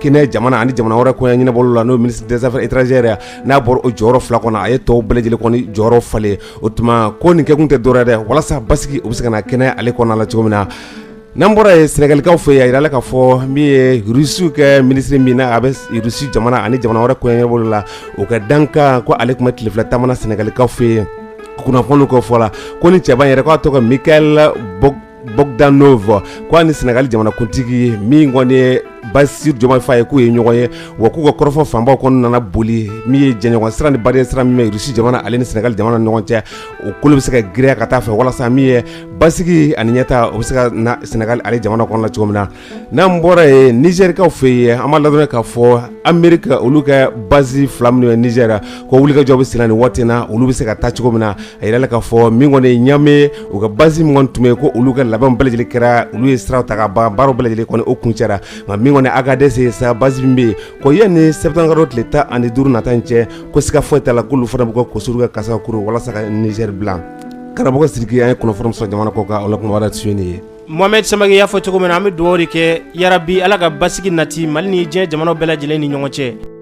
kɛnɛ jamana ani jamana wɛrɛ kɔɲɛ ɲɛnabɔli la n'o ministre des affaires étrangères n'a bɔra o jɔyɔrɔ fila kɔnɔ a ye tɔw bɛɛ lajɛlen kɔni jɔyɔrɔ falen o tuma ko nin kɛkun tɛ dɔwɛrɛ dɛ walasa basigi o bɛ se ka na kɛnɛ ale kɔnɔna la cogo min na n'an bɔra ye Sénégalikaw fɛ yen a yirala k'a fɔ min ye Rusiw kɛ ministre min na a bɛ Rusi jamana ani jamana wɛrɛ kɔɲɛ ɲɛnabɔli la o ka dankan ko ale tun bɛ tile fila taamana Sénégalikaw fɛ yen kunnafoniw kɔ fɔ la ko ni cɛba yɛrɛ k'a tɔgɔ Mikael Bogdanov ko a ni Sénégal jamanakuntigi min kɔni ye Bassirou Diomaye Faye k'u ye ɲɔgɔn ye wa k'u ka kɔrɔfɔ fanbaw kɔni nana boli min ye jɛɲɔgɔn sira ni barrière sira min bɛ Rusi jamana ale ni Sénégal jamana ni ɲɔgɔn cɛ o kolo bɛ se ka girinya ka taa fɛ walasa min ye basigi ani ɲɛta o bɛ se ka na Sénégal ale jamana kɔnɔ la cogo min na n'an bɔra ye Nigérikaw fɛ yen an b'a ladɔnniya k'a fɔ Amérique olu ka base fila minnu ye Niger ko wulikajɔ bɛ sen na nin waati in na olu bɛ se ka taa cogo min na a yirala k'a fɔ min kɔni ye Niamey u ka base min kɔni tun bɛ yen ko olu ka labɛnw bɛɛ lajɛlen kɛra olu ye siraw ta ka ban baaraw bɛɛ lajɛlen kɔni o kun cɛra nka min kɔni Agadez sa base min bɛ yen ko yanni septembre tile 15 nata in cɛ ko siga foyi t'a la k'olu fana bɛ ka kosuru ka kasa kuru walasa ka Niger bila karamɔgɔ Sidiki an ye kunnafoni sɔrɔ jamana kɔ kan o la kuma wɛrɛ tɛ nin ye. Mohamed Samake y'a fɔ cogo min na an bɛ dugawu de kɛ yarabi Ala ka basigi nati Mali ni diɲɛ jamanaw bɛɛ lajɛlen ni ɲɔgɔn cɛ.